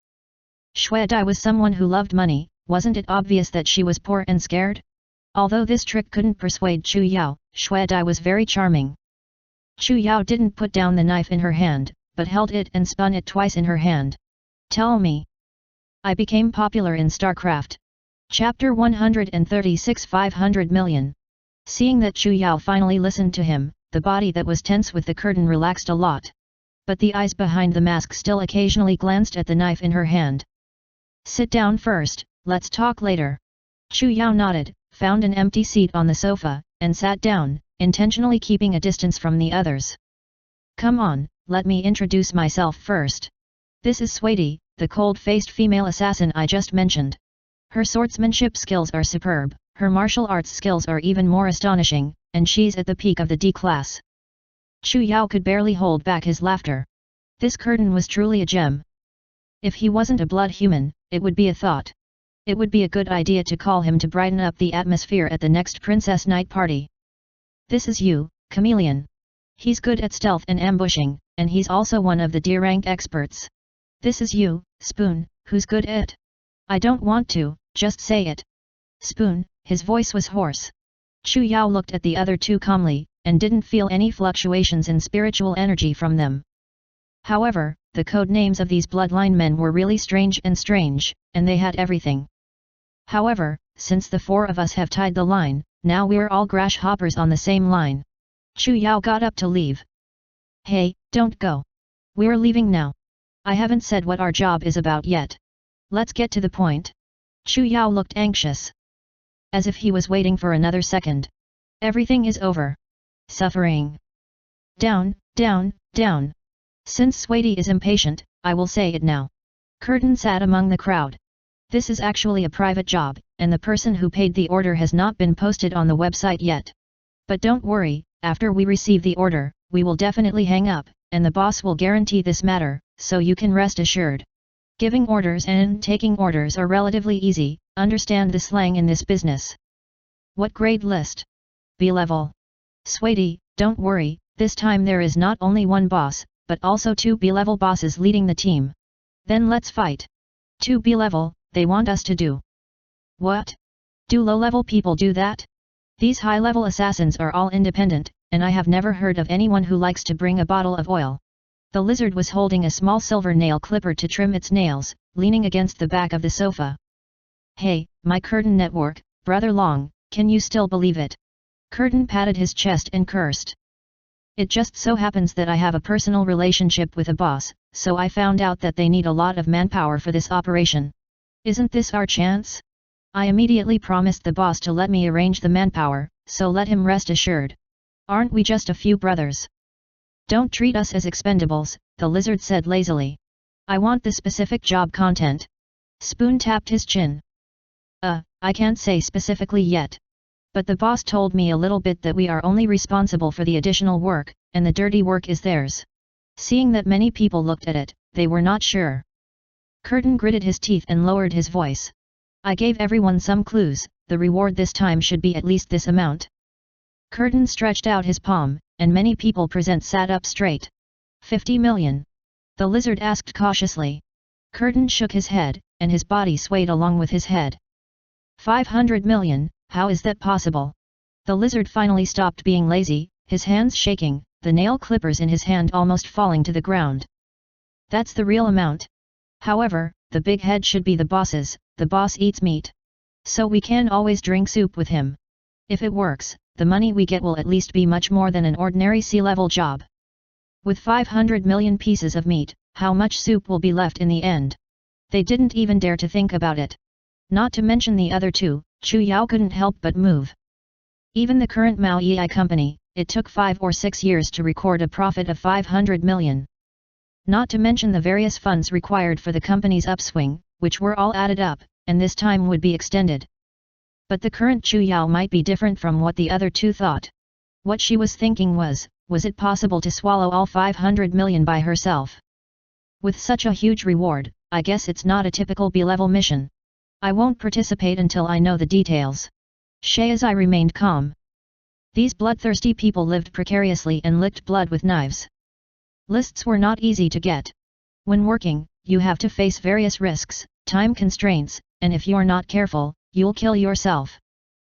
Shui Dai was someone who loved money, wasn't it obvious that she was poor and scared? Although this trick couldn't persuade Chu Yao, Shui Dai was very charming. Chu Yao didn't put down the knife in her hand, but held it and spun it twice in her hand. Tell me. I became popular in StarCraft. Chapter 136 500 million. Seeing that Chu Yao finally listened to him, the body that was tense with the curtain relaxed a lot. But the eyes behind the mask still occasionally glanced at the knife in her hand. Sit down first, let's talk later. Chu Yao nodded, found an empty seat on the sofa, and sat down, intentionally keeping a distance from the others. Come on, let me introduce myself first. This is Sweetie, the cold-faced female assassin I just mentioned. Her swordsmanship skills are superb, her martial arts skills are even more astonishing, and she's at the peak of the D class. Chu Yao could barely hold back his laughter. This curtain was truly a gem. If he wasn't a blood human, it would be a thought. It would be a good idea to call him to brighten up the atmosphere at the next Princess Night party. This is you, Chameleon. He's good at stealth and ambushing, and he's also one of the D-rank experts. This is you, Spoon, who's good at. I don't want to, just say it. Spoon, his voice was hoarse. Chu Yao looked at the other two calmly, and didn't feel any fluctuations in spiritual energy from them. However, the code names of these bloodline men were really strange, and they had everything. However, since the four of us have tied the line, now we're all grasshoppers on the same line. Chu Yao got up to leave. Hey, don't go. We're leaving now. I haven't said what our job is about yet. Let's get to the point. Chu Yao looked anxious. As if he was waiting for another second. Everything is over. Suffering. Down, down, down. Since Swaty is impatient, I will say it now. Curtin sat among the crowd. This is actually a private job, and the person who paid the order has not been posted on the website yet. But don't worry, after we receive the order, we will definitely hang up, and the boss will guarantee this matter, so you can rest assured. Giving orders and taking orders are relatively easy, understand the slang in this business. What grade list? B level. Swaty, don't worry, this time there is not only one boss, but also two B-level bosses leading the team. Then let's fight. 2 B-level, they want us to do. What? Do low-level people do that? These high-level assassins are all independent, and I have never heard of anyone who likes to bring a bottle of oil. The lizard was holding a small silver nail clipper to trim its nails, leaning against the back of the sofa. Hey, my curtain network, brother Long, can you still believe it? Curtin patted his chest and cursed. It just so happens that I have a personal relationship with a boss, so I found out that they need a lot of manpower for this operation. Isn't this our chance? I immediately promised the boss to let me arrange the manpower, so let him rest assured. Aren't we just a few brothers? Don't treat us as expendables, the lizard said lazily. I want the specific job content. Spoon tapped his chin. I can't say specifically yet. But the boss told me a little bit that we are only responsible for the additional work, and the dirty work is theirs. Seeing that many people looked at it, they were not sure. Curtin gritted his teeth and lowered his voice. I gave everyone some clues, the reward this time should be at least this amount. Curtin stretched out his palm, and many people present sat up straight. 50 million. The lizard asked cautiously. Curtin shook his head, and his body swayed along with his head. 500 million. How is that possible? The lizard finally stopped being lazy, his hands shaking, the nail clippers in his hand almost falling to the ground. That's the real amount. However, the big head should be the boss's, the boss eats meat. So we can always drink soup with him. If it works, the money we get will at least be much more than an ordinary C-level job. With 500 million pieces of meat, how much soup will be left in the end? They didn't even dare to think about it. Not to mention the other two, Chu Yao couldn't help but move. Even the current Mao Yi company, it took 5 or 6 years to record a profit of 500 million. Not to mention the various funds required for the company's upswing, which were all added up, and this time would be extended. But the current Chu Yao might be different from what the other two thought. What she was thinking was it possible to swallow all 500 million by herself? With such a huge reward, I guess it's not a typical B-level mission. I won't participate until I know the details. Shayazai remained calm. These bloodthirsty people lived precariously and licked blood with knives. Lists were not easy to get. When working, you have to face various risks, time constraints, and if you're not careful, you'll kill yourself.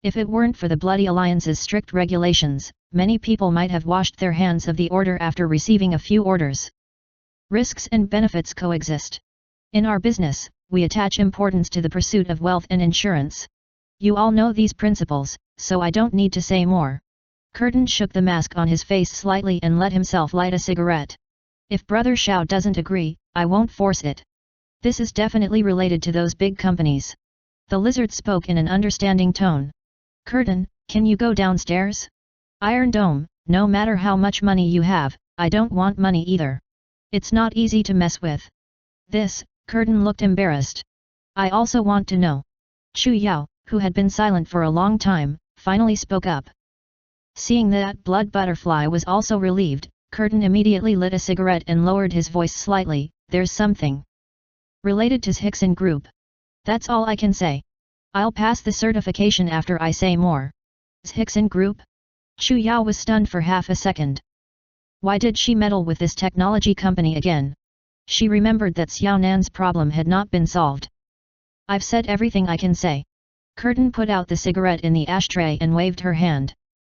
If it weren't for the Bloody Alliance's strict regulations, many people might have washed their hands of the order after receiving a few orders. Risks and benefits coexist. In our business, we attach importance to the pursuit of wealth and insurance. You all know these principles, so I don't need to say more. Curtin shook the mask on his face slightly and let himself light a cigarette. If Brother Xiao doesn't agree, I won't force it. This is definitely related to those big companies. The lizard spoke in an understanding tone. Curtin, can you go downstairs? Iron Dome, no matter how much money you have, I don't want money either. It's not easy to mess with. This, Curtin looked embarrassed. I also want to know. Chu Yao, who had been silent for a long time, finally spoke up. Seeing that blood butterfly was also relieved, Curtin immediately lit a cigarette and lowered his voice slightly. There's something related to Hickson Group. That's all I can say. I'll pass the certification after I say more. Hickson Group? Chu Yao was stunned for half a second. Why did she meddle with this technology company again? She remembered that Xiao Nan's problem had not been solved. I've said everything I can say. Curtin put out the cigarette in the ashtray and waved her hand.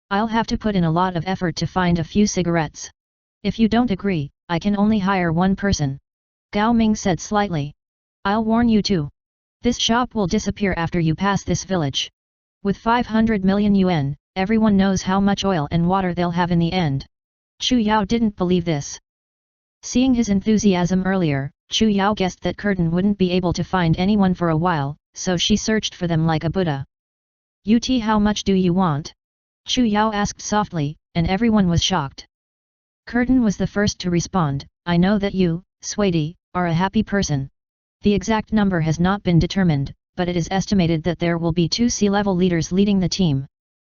I'll have to put in a lot of effort to find a few cigarettes. If you don't agree, I can only hire one person. Gao Ming said slightly. I'll warn you too. This shop will disappear after you pass this village. With 500 million yuan, everyone knows how much oil and water they'll have in the end. Chu Yao didn't believe this. Seeing his enthusiasm earlier, Chu Yao guessed that Curtin wouldn't be able to find anyone for a while, so she searched for them like a Buddha. How much do you want? Chu Yao asked softly, and everyone was shocked. Curtin was the first to respond. I know that you, Swaty, are a happy person. The exact number has not been determined, but it is estimated that there will be 2 C-level leaders leading the team.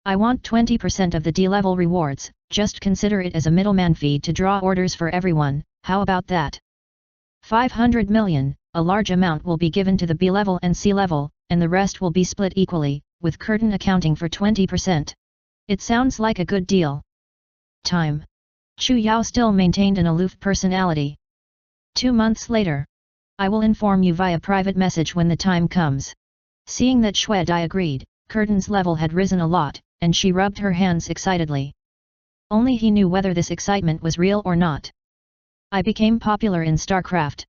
I want 20% of the D-level rewards, just consider it as a middleman fee to draw orders for everyone. How about that? 500 million, a large amount will be given to the B-level and C-level, and the rest will be split equally, with Curtin accounting for 20%. It sounds like a good deal. Time. Chu Yao still maintained an aloof personality. 2 months later. I will inform you via private message when the time comes. Seeing that Shui Dai agreed, Curtin's level had risen a lot, and she rubbed her hands excitedly. Only he knew whether this excitement was real or not. I became popular in StarCraft.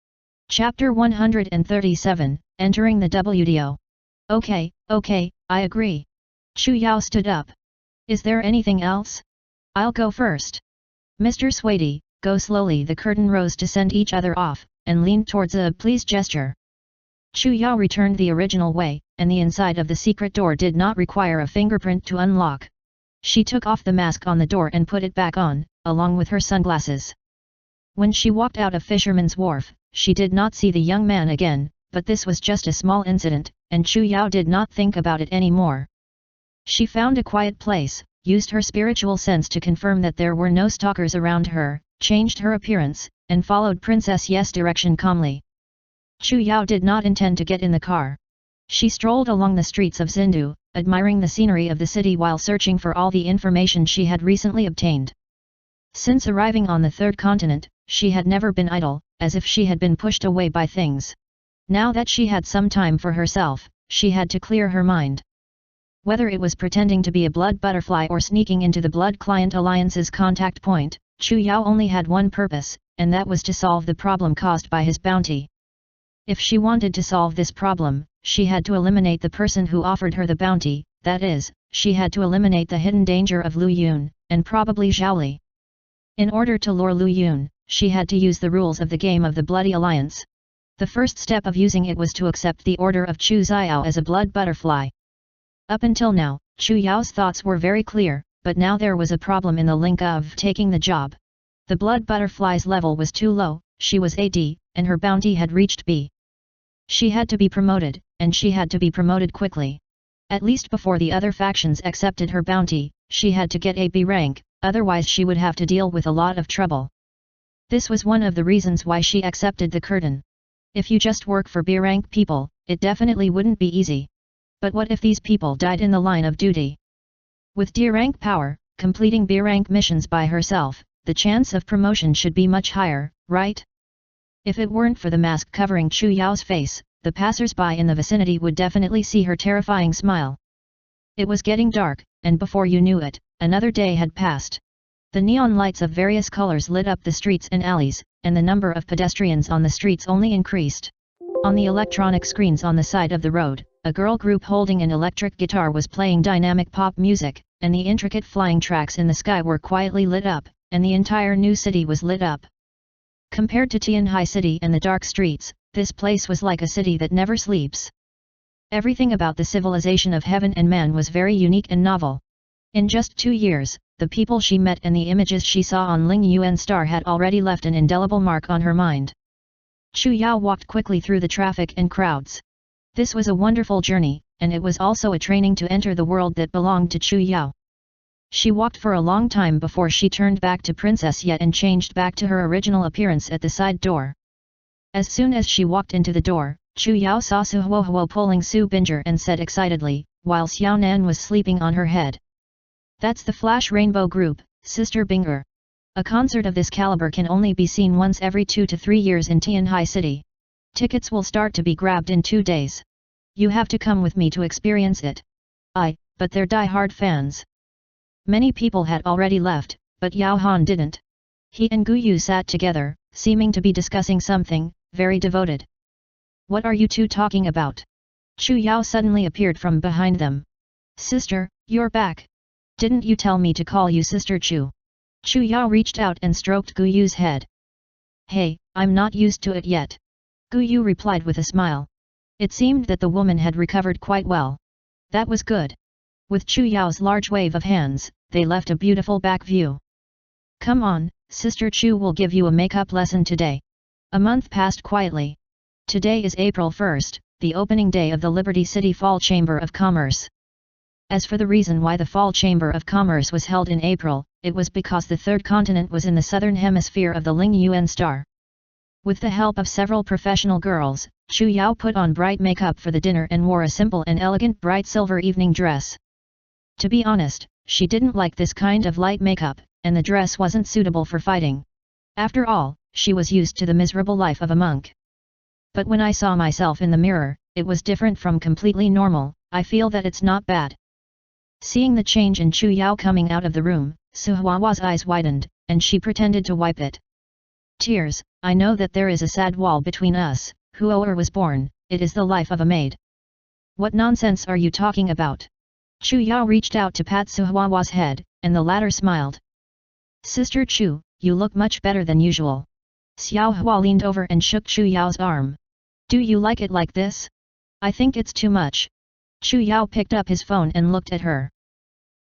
Chapter 137, Entering the WDO. Okay, I agree. Chu Yao stood up. Is there anything else? I'll go first. Mr. Swaty, go slowly. The curtain rose to send each other off, and leaned towards a please gesture. Chu Yao returned the original way, and the inside of the secret door did not require a fingerprint to unlock. She took off the mask on the door and put it back on, along with her sunglasses. When she walked out of Fisherman's Wharf, she did not see the young man again, but this was just a small incident, and Chu Yao did not think about it anymore. She found a quiet place, used her spiritual sense to confirm that there were no stalkers around her, changed her appearance, and followed Princess Ye's direction calmly. Chu Yao did not intend to get in the car. She strolled along the streets of Xindu, admiring the scenery of the city while searching for all the information she had recently obtained. Since arriving on the third continent, she had never been idle, as if she had been pushed away by things. Now that she had some time for herself, she had to clear her mind. Whether it was pretending to be a blood butterfly or sneaking into the Blood Client Alliance's contact point, Chu Yao only had one purpose, and that was to solve the problem caused by his bounty. If she wanted to solve this problem, she had to eliminate the person who offered her the bounty, that is, she had to eliminate the hidden danger of Lu Yun, and probably Zhao Li. In order to lure Lu Yun, she had to use the rules of the game of the Bloody Alliance. The first step of using it was to accept the order of Chu Xiao as a blood butterfly. Up until now, Chu Yao's thoughts were very clear, but now there was a problem in the link of taking the job. The blood butterfly's level was too low, she was AD, and her bounty had reached B. She had to be promoted, and she had to be promoted quickly. At least before the other factions accepted her bounty, she had to get a B rank, otherwise she would have to deal with a lot of trouble. This was one of the reasons why she accepted the curtain. If you just work for B rank people, it definitely wouldn't be easy. But what if these people died in the line of duty? With D rank power, completing B rank missions by herself, the chance of promotion should be much higher, right? If it weren't for the mask covering Chu Yao's face, the passers-by in the vicinity would definitely see her terrifying smile. It was getting dark, and before you knew it, another day had passed. The neon lights of various colors lit up the streets and alleys, and the number of pedestrians on the streets only increased. On the electronic screens on the side of the road, a girl group holding an electric guitar was playing dynamic pop music, and the intricate flying tracks in the sky were quietly lit up, and the entire new city was lit up. Compared to Tianhai City and the dark streets, this place was like a city that never sleeps. Everything about the civilization of heaven and man was very unique and novel. In just 2 years, the people she met and the images she saw on Ling Yuan Star had already left an indelible mark on her mind. Chu Yao walked quickly through the traffic and crowds. This was a wonderful journey, and it was also a training to enter the world that belonged to Chu Yao. She walked for a long time before she turned back to Princess Yet and changed back to her original appearance at the side door. As soon as she walked into the door, Chu Yao saw Su Huohuo pulling Su Binger and said excitedly, while Xiao Nan was sleeping on her head. That's the Flash Rainbow Group, Sister Binger. A concert of this caliber can only be seen once every 2 to 3 years in Tianhai City. Tickets will start to be grabbed in 2 days. You have to come with me to experience it. But they're die-hard fans. Many people had already left, but Yao Han didn't. He and Gu Yu sat together, seeming to be discussing something, very devoted. What are you two talking about? Chu Yao suddenly appeared from behind them. Sister, you're back. Didn't you tell me to call you Sister Chu? Chu Yao reached out and stroked Gu Yu's head. Hey, I'm not used to it yet. Gu Yu replied with a smile. It seemed that the woman had recovered quite well. That was good. With Chu Yao's large wave of hands, they left a beautiful back view. Come on, Sister Chu will give you a makeup lesson today. A month passed quietly. Today is April 1st, the opening day of the Liberty City Fall Chamber of Commerce. As for the reason why the Fall Chamber of Commerce was held in April, it was because the third continent was in the southern hemisphere of the Ling Yuan star. With the help of several professional girls, Chu Yao put on bright makeup for the dinner and wore a simple and elegant bright silver evening dress. To be honest, she didn't like this kind of light makeup, and the dress wasn't suitable for fighting. After all, she was used to the miserable life of a monk. But when I saw myself in the mirror, it was different from completely normal. I feel that it's not bad. Seeing the change in Chu Yao coming out of the room, Su Huahua's eyes widened, and she pretended to wipe it. Tears, I know that there is a sad wall between us. Huo'er was born, it is the life of a maid. What nonsense are you talking about? Chu Yao reached out to pat Su Huahua's head, and the latter smiled. Sister Chu, you look much better than usual. Xiao Hua leaned over and shook Chu Yao's arm. Do you like it like this? I think it's too much. Chu Yao picked up his phone and looked at her.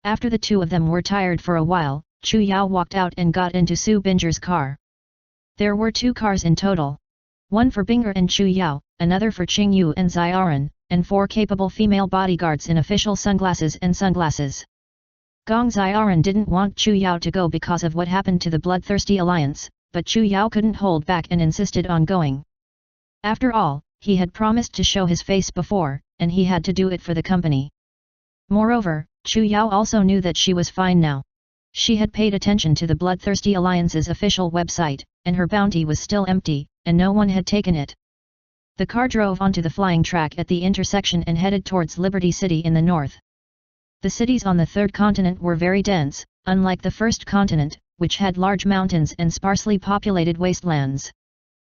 After the two of them were tired for a while, Chu Yao walked out and got into Su Binger's car. There were 2 cars in total. One for Binger and Chu Yao, another for Qing Yu and Xiaoran, and 4 capable female bodyguards in official sunglasses and sunglasses. Gong Xiaoran didn't want Chu Yao to go because of what happened to the bloodthirsty alliance, but Chu Yao couldn't hold back and insisted on going. After all, he had promised to show his face before, and he had to do it for the company. Moreover, Chu Yao also knew that she was fine now. She had paid attention to the Bloodthirsty Alliance's official website, and her bounty was still empty, and no one had taken it. The car drove onto the flying track at the intersection and headed towards Liberty City in the north. The cities on the third continent were very dense, unlike the first continent, which had large mountains and sparsely populated wastelands.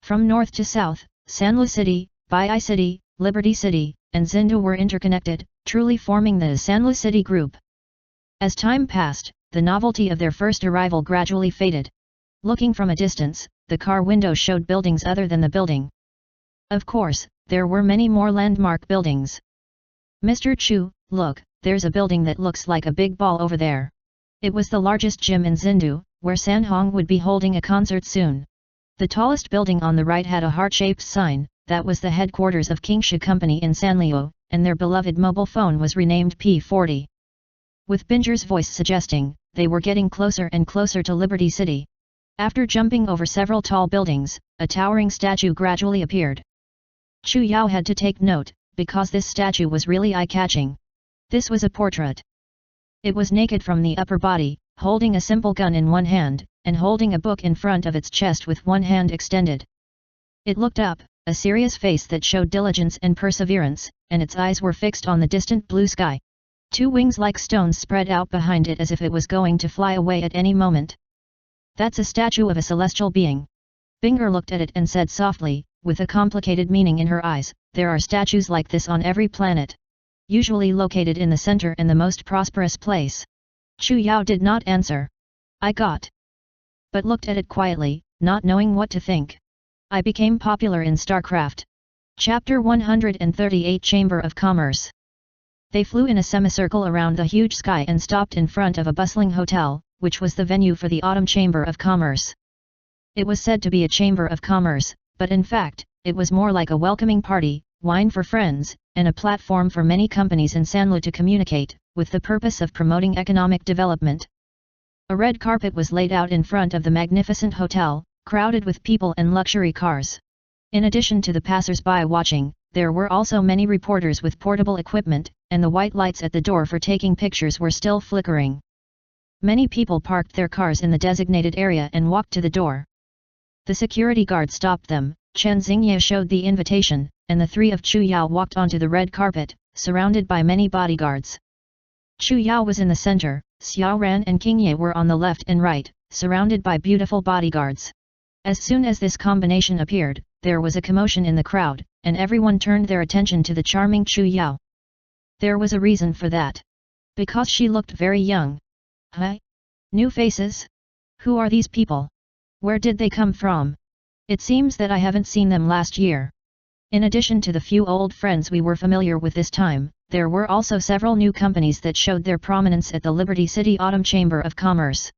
From north to south, Sanlu City, Bai City, Liberty City, and Zindu were interconnected, truly forming the Sanlu City group. As time passed, the novelty of their first arrival gradually faded. Looking from a distance, the car window showed buildings other than the building. Of course, there were many more landmark buildings. Mr. Chu, look, there's a building that looks like a big ball over there. It was the largest gym in Zindu, where San Hong would be holding a concert soon. The tallest building on the right had a heart-shaped sign, that was the headquarters of Qingshu Company in Sanliu, and their beloved mobile phone was renamed P40. With Binger's voice suggesting, they were getting closer and closer to Liberty City. After jumping over several tall buildings, a towering statue gradually appeared. Chu Yao had to take note, because this statue was really eye-catching. This was a portrait. It was naked from the upper body, holding a simple gun in one hand, and holding a book in front of its chest with one hand extended. It looked up, a serious face that showed diligence and perseverance, and its eyes were fixed on the distant blue sky. 2 wings like stones spread out behind it as if it was going to fly away at any moment. That's a statue of a celestial being. Binger looked at it and said softly, with a complicated meaning in her eyes, there are statues like this on every planet. Usually located in the center and the most prosperous place. Chu Yao did not answer. I got. But looked at it quietly, not knowing what to think. I became popular in StarCraft. Chapter 138 Chamber of Commerce. They flew in a semicircle around the huge sky and stopped in front of a bustling hotel, which was the venue for the Autumn Chamber of Commerce. It was said to be a chamber of commerce, but in fact, it was more like a welcoming party, wine for friends, and a platform for many companies in Sanlu to communicate, with the purpose of promoting economic development, A red carpet was laid out in front of the magnificent hotel, crowded with people and luxury cars. In addition to the passers-by watching, there were also many reporters with portable equipment, and the white lights at the door for taking pictures were still flickering. Many people parked their cars in the designated area and walked to the door. The security guard stopped them. Chen Xingye showed the invitation, and the three of Chu Yao walked onto the red carpet, surrounded by many bodyguards. Chu Yao was in the center, Xiao Ran and King Ye were on the left and right, surrounded by beautiful bodyguards. As soon as this combination appeared, there was a commotion in the crowd, and everyone turned their attention to the charming Chu Yao. There was a reason for that. Because she looked very young. Huh? New faces? Who are these people? Where did they come from? It seems that I haven't seen them last year. In addition to the few old friends we were familiar with this time, there were also several new companies that showed their prominence at the Liberty City Autumn Chamber of Commerce.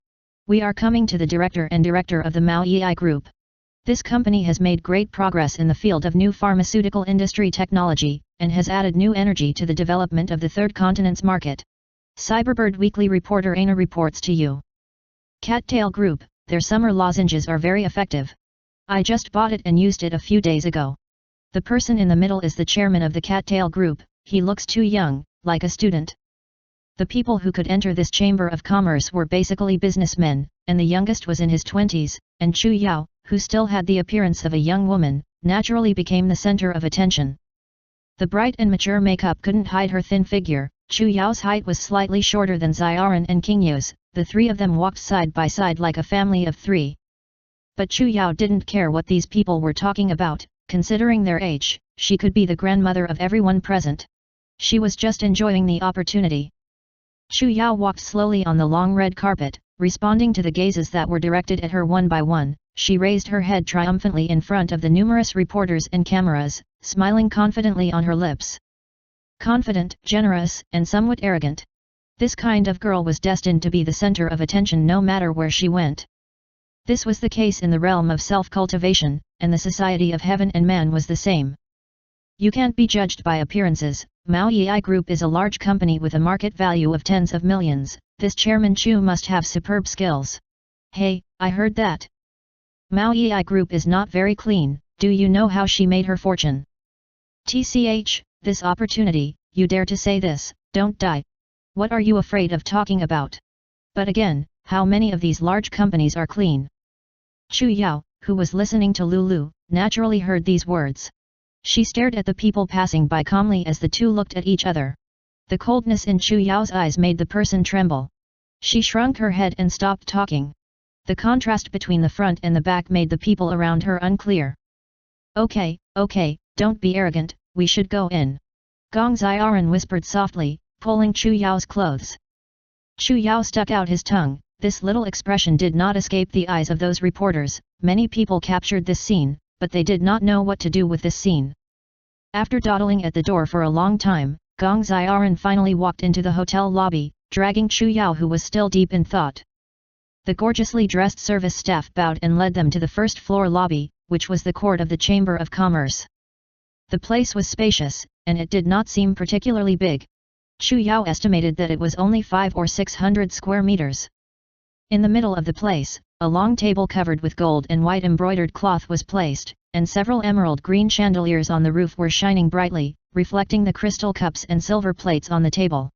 We are coming to the director and director of the Mao Yi Group. This company has made great progress in the field of new pharmaceutical industry technology, and has added new energy to the development of the third continent's market. Cyberbird Weekly reporter Aina reports to you. Cattail Group, their summer lozenges are very effective. I just bought it and used it a few days ago. The person in the middle is the chairman of the Cattail Group. He looks too young, like a student. The people who could enter this chamber of commerce were basically businessmen, and the youngest was in his 20s, and Chu Yao, who still had the appearance of a young woman, naturally became the center of attention. The bright and mature makeup couldn't hide her thin figure. Chu Yao's height was slightly shorter than Xiaoran and King Ye's. The three of them walked side by side like a family of three. But Chu Yao didn't care what these people were talking about. Considering their age, she could be the grandmother of everyone present. She was just enjoying the opportunity. Chu Yao walked slowly on the long red carpet, responding to the gazes that were directed at her one by one. She raised her head triumphantly in front of the numerous reporters and cameras, smiling confidently on her lips. Confident, generous, and somewhat arrogant. This kind of girl was destined to be the center of attention no matter where she went. This was the case in the realm of self-cultivation, and the society of heaven and man was the same. You can't be judged by appearances. Mao Yi Group is a large company with a market value of tens of millions. This chairman Chu must have superb skills. Hey, I heard that. Mao Yi Group is not very clean. Do you know how she made her fortune? TCH, this opportunity, you dare to say this, don't die. What are you afraid of talking about? But again, how many of these large companies are clean? Chu Yao, who was listening to Lulu, naturally heard these words. She stared at the people passing by calmly as the two looked at each other. The coldness in Chu Yao's eyes made the person tremble. She shrunk her head and stopped talking. The contrast between the front and the back made the people around her unclear. Okay, don't be arrogant, we should go in. Gong Xiaoran whispered softly, pulling Chu Yao's clothes. Chu Yao stuck out his tongue. This little expression did not escape the eyes of those reporters. Many people captured this scene, but they did not know what to do with this scene. After dawdling at the door for a long time, Gong Xiaoran finally walked into the hotel lobby, dragging Chu Yao who was still deep in thought. The gorgeously dressed service staff bowed and led them to the first floor lobby, which was the court of the Chamber of Commerce. The place was spacious, and it did not seem particularly big. Chu Yao estimated that it was only 500 or 600 square meters. In the middle of the place, a long table covered with gold and white embroidered cloth was placed, and several emerald green chandeliers on the roof were shining brightly, reflecting the crystal cups and silver plates on the table.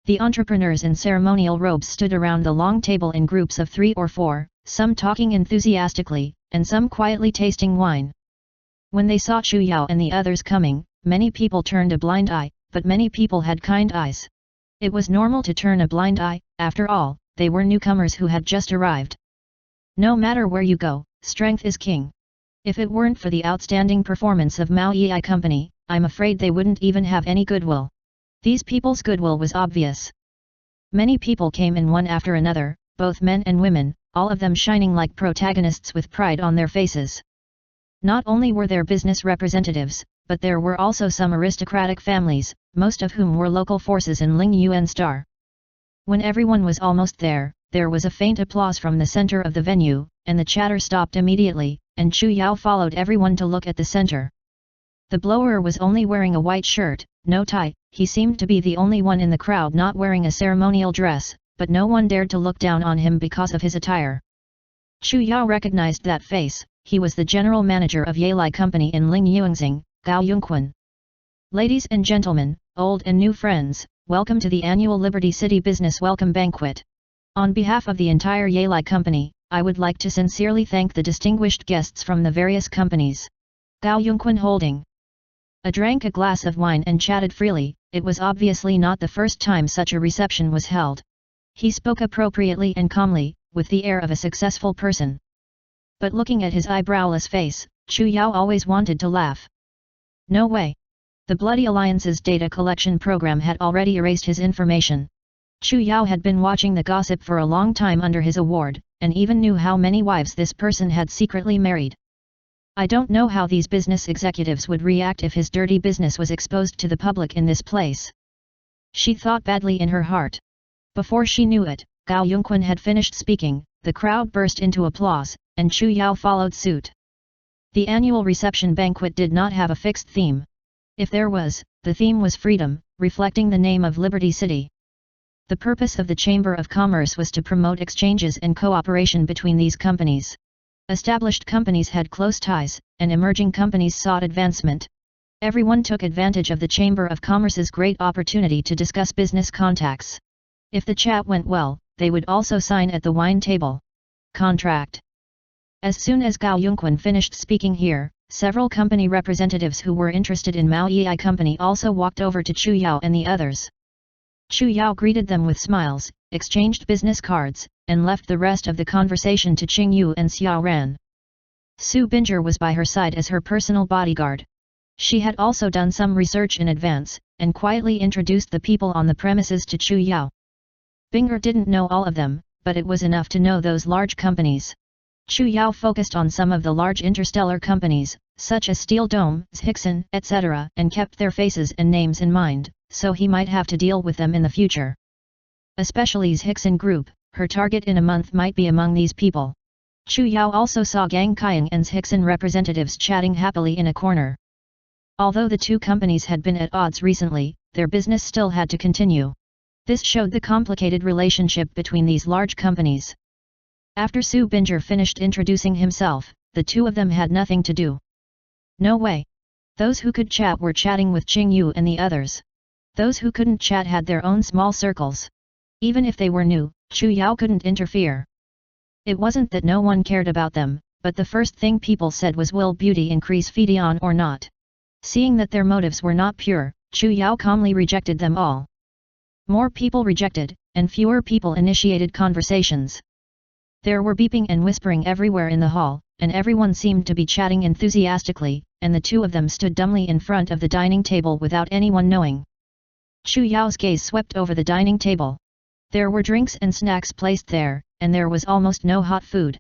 The entrepreneurs in ceremonial robes stood around the long table in groups of 3 or 4, some talking enthusiastically, and some quietly tasting wine. When they saw Chu Yao and the others coming, many people turned a blind eye, but many people had kind eyes. It was normal to turn a blind eye, after all, they were newcomers who had just arrived. No matter where you go, strength is king. If it weren't for the outstanding performance of Mao Yi Company, I'm afraid they wouldn't even have any goodwill. These people's goodwill was obvious. Many people came in one after another, both men and women, all of them shining like protagonists with pride on their faces. Not only were there business representatives, but there were also some aristocratic families, most of whom were local forces in Ling Yuan Star. When everyone was almost there was a faint applause from the center of the venue, and the chatter stopped immediately, and Chu Yao followed everyone to look at the center. The blower was only wearing a white shirt, no tie. He seemed to be the only one in the crowd not wearing a ceremonial dress, but no one dared to look down on him because of his attire. Chu Yao recognized that face. He was the general manager of Yalai Company in Ling Yuanxing, Gao Yongquan. Ladies and gentlemen, old and new friends, welcome to the annual Liberty City Business Welcome Banquet. On behalf of the entire Yalai Company, I would like to sincerely thank the distinguished guests from the various companies. Gao Yongquan Holding. Drank a glass of wine and chatted freely. It was obviously not the first time such a reception was held. He spoke appropriately and calmly, with the air of a successful person. But looking at his eyebrowless face, Chu Yao always wanted to laugh. No way. The Bloody Alliance's data collection program had already erased his information. Chu Yao had been watching the gossip for a long time under his award, and even knew how many wives this person had secretly married. I don't know how these business executives would react if his dirty business was exposed to the public in this place. She thought badly in her heart. Before she knew it, Gao Yongquan had finished speaking, the crowd burst into applause, and Chu Yao followed suit. The annual reception banquet did not have a fixed theme. If there was, the theme was freedom, reflecting the name of Liberty City. The purpose of the Chamber of Commerce was to promote exchanges and cooperation between these companies. Established companies had close ties, and emerging companies sought advancement. Everyone took advantage of the Chamber of Commerce's great opportunity to discuss business contacts. If the chat went well, they would also sign at the wine table. Contract. As soon as Gao Yongquan finished speaking here, several company representatives who were interested in Mao Yi Company also walked over to Chu Yao and the others. Chu Yao greeted them with smiles, exchanged business cards, and left the rest of the conversation to Qing Yu and Xiao Ran. Su Binger was by her side as her personal bodyguard. She had also done some research in advance, and quietly introduced the people on the premises to Chu Yao. Binger didn't know all of them, but it was enough to know those large companies. Chu Yao focused on some of the large interstellar companies, such as Steel Dome, Hickson, etc., and kept their faces and names in mind, so he might have to deal with them in the future. Especially Hickson Group, her target in a month might be among these people. Chu Yao also saw Gang Qiang and Hickson representatives chatting happily in a corner. Although the two companies had been at odds recently, their business still had to continue. This showed the complicated relationship between these large companies. After Su Binger finished introducing himself, the two of them had nothing to do. No way. Those who could chat were chatting with Qing Yu and the others. Those who couldn't chat had their own small circles. Even if they were new, Chu Yao couldn't interfere. It wasn't that no one cared about them, but the first thing people said was, will beauty increase Fidian or not? Seeing that their motives were not pure, Chu Yao calmly rejected them all. More people rejected, and fewer people initiated conversations. There were beeping and whispering everywhere in the hall, and everyone seemed to be chatting enthusiastically, and the two of them stood dumbly in front of the dining table without anyone knowing. Chu Yao's gaze swept over the dining table. There were drinks and snacks placed there, and there was almost no hot food.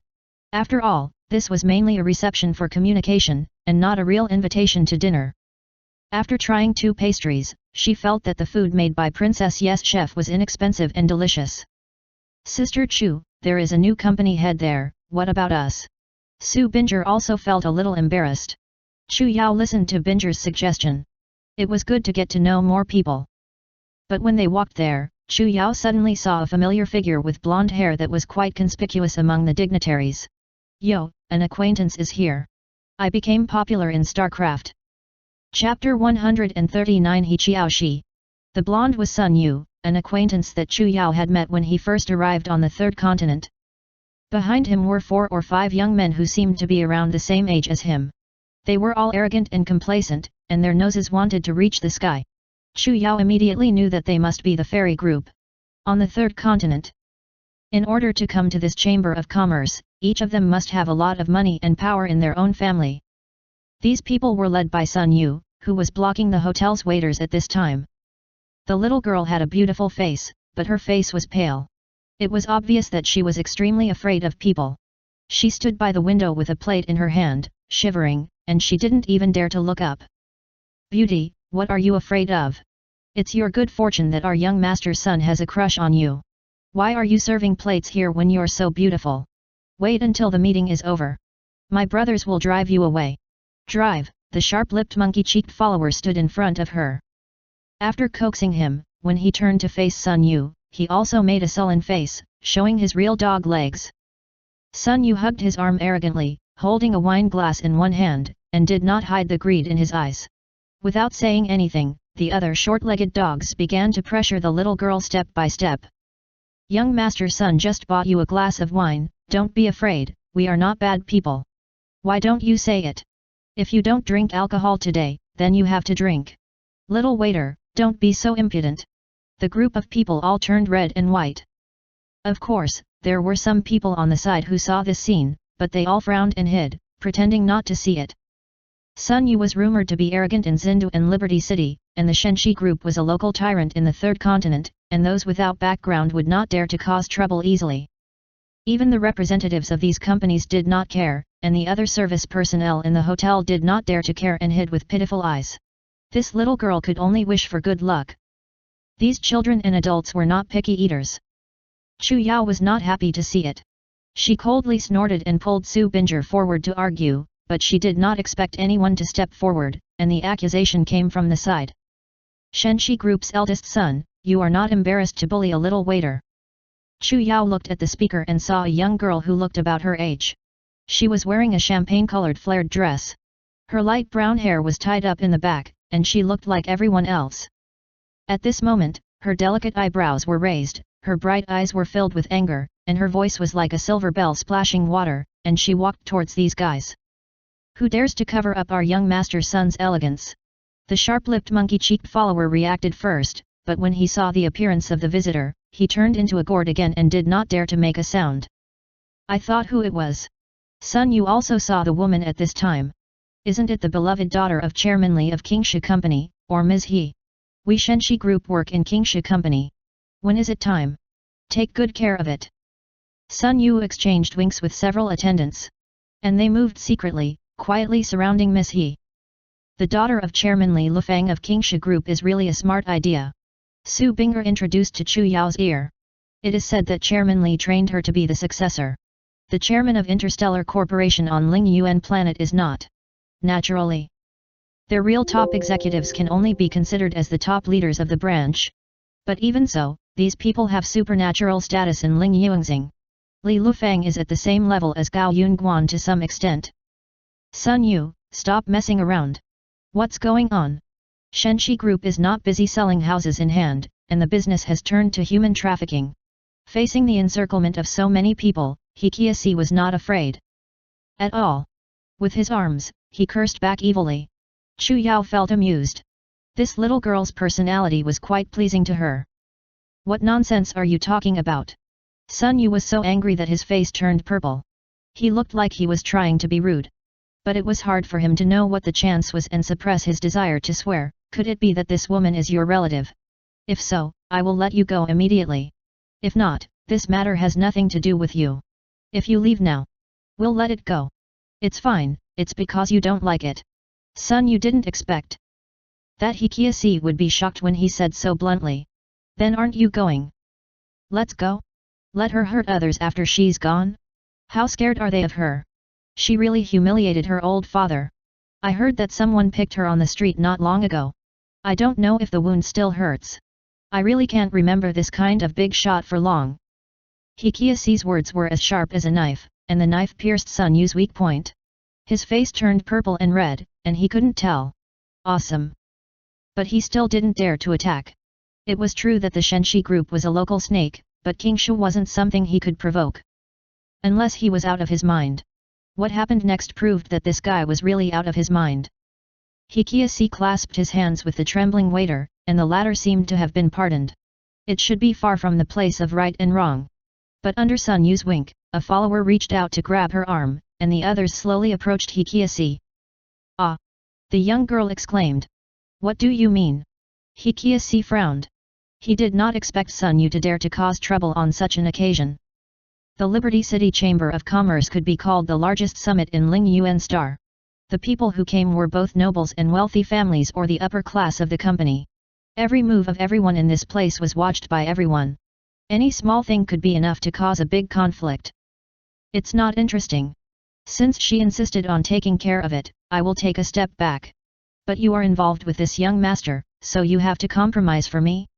After all, this was mainly a reception for communication, and not a real invitation to dinner. After trying 2 pastries, she felt that the food made by Princess Yes Chef was inexpensive and delicious. Sister Chu, there is a new company head there, what about us? Su Binger also felt a little embarrassed. Chu Yao listened to Binger's suggestion. It was good to get to know more people. But when they walked there, Chu Yao suddenly saw a familiar figure with blonde hair that was quite conspicuous among the dignitaries. Yo, an acquaintance is here. I became popular in StarCraft. Chapter 139 He Chiao Shi. The blonde was Sun Yu, an acquaintance that Chu Yao had met when he first arrived on the third continent. Behind him were 4 or 5 young men who seemed to be around the same age as him. They were all arrogant and complacent, and their noses wanted to reach the sky. Chu Yao immediately knew that they must be the fairy group. On the third continent. In order to come to this Chamber of Commerce, each of them must have a lot of money and power in their own family. These people were led by Sun Yu, who was blocking the hotel's waiters at this time. The little girl had a beautiful face, but her face was pale. It was obvious that she was extremely afraid of people. She stood by the window with a plate in her hand, shivering, and she didn't even dare to look up. Beauty, what are you afraid of? It's your good fortune that our young master's son has a crush on you. Why are you serving plates here when you're so beautiful? Wait until the meeting is over. My brothers will drive you away. Drive, the sharp-lipped monkey-cheeked follower stood in front of her. After coaxing him, when he turned to face Sun Yu, he also made a sullen face, showing his real dog legs. Sun Yu hugged his arm arrogantly, holding a wine glass in one hand, and did not hide the greed in his eyes. Without saying anything, the other short-legged dogs began to pressure the little girl step by step. Young Master Sun just bought you a glass of wine, don't be afraid, we are not bad people. Why don't you say it? If you don't drink alcohol today, then you have to drink. Little waiter, don't be so impudent. The group of people all turned red and white. Of course, there were some people on the side who saw this scene, but they all frowned and hid, pretending not to see it. Sun Yu was rumored to be arrogant in Xindu and Liberty City, and the Shenxi group was a local tyrant in the third continent, and those without background would not dare to cause trouble easily. Even the representatives of these companies did not care, and the other service personnel in the hotel did not dare to care and hid with pitiful eyes. This little girl could only wish for good luck. These children and adults were not picky eaters. Chu Yao was not happy to see it. She coldly snorted and pulled Su Binger forward to argue, but she did not expect anyone to step forward, and the accusation came from the side. Shenxi Group's eldest son, you are not embarrassed to bully a little waiter. Chu Yao looked at the speaker and saw a young girl who looked about her age. She was wearing a champagne-colored flared dress. Her light brown hair was tied up in the back, and she looked like everyone else. At this moment, her delicate eyebrows were raised, her bright eyes were filled with anger, and her voice was like a silver bell splashing water, and she walked towards these guys. Who dares to cover up our young master's son's elegance? The sharp-lipped monkey-cheeked follower reacted first, but when he saw the appearance of the visitor, he turned into a gourd again and did not dare to make a sound. I thought who it was. Sun Yu also saw the woman at this time. Isn't it the beloved daughter of Chairman Li of Qingsha Company, or Ms. He? We Shenxi Group work in Qingsha Company. When is it time? Take good care of it. Sun Yu exchanged winks with several attendants. And they moved secretly, quietly surrounding Ms. He. The daughter of Chairman Li Lufang of Qingsha Group is really a smart idea. Su Binger introduced to Chu Yao's ear. It is said that Chairman Li trained her to be the successor. The chairman of Interstellar Corporation on Ling Yuan planet is not. Naturally. Their real top executives can only be considered as the top leaders of the branch. But even so, these people have supernatural status in Ling Yuanxing. Li Lufang is at the same level as Gao Yunguan to some extent. Sun Yu, stop messing around. What's going on? Shenxi Group is not busy selling houses in hand, and the business has turned to human trafficking. Facing the encirclement of so many people, He Kiasi was not afraid. At all. With his arms, he cursed back evilly. Chu Yao felt amused. This little girl's personality was quite pleasing to her. What nonsense are you talking about? Sun Yu was so angry that his face turned purple. He looked like he was trying to be rude. But it was hard for him to know what the chance was and suppress his desire to swear. Could it be that this woman is your relative? If so, I will let you go immediately. If not, this matter has nothing to do with you. If you leave now, we'll let it go. It's fine, it's because you don't like it. Sun Yu didn't expect that He Kiasi would be shocked when he said so bluntly. Then aren't you going? Let's go. Let her hurt others after she's gone? How scared are they of her? She really humiliated her old father. I heard that someone picked her on the street not long ago. I don't know if the wound still hurts. I really can't remember this kind of big shot for long. He Kiasi's words were as sharp as a knife, and the knife pierced Sun Yu's weak point. His face turned purple and red, and he couldn't tell. Awesome. But he still didn't dare to attack. It was true that the Shenxi Group was a local snake, but Qingsha wasn't something he could provoke. Unless he was out of his mind. What happened next proved that this guy was really out of his mind. He Kiasi clasped his hands with the trembling waiter, and the latter seemed to have been pardoned. It should be far from the place of right and wrong. But under Sun Yu's wink, a follower reached out to grab her arm, and the others slowly approached He Kiasi. Ah! The young girl exclaimed. What do you mean? He Kiasi frowned. He did not expect Sun Yu to dare to cause trouble on such an occasion. The Liberty City Chamber of Commerce could be called the largest summit in Ling Yuan Star. The people who came were both nobles and wealthy families or the upper class of the company. Every move of everyone in this place was watched by everyone. Any small thing could be enough to cause a big conflict. It's not interesting. Since she insisted on taking care of it, I will take a step back. But you are involved with this young master, so you have to compromise for me?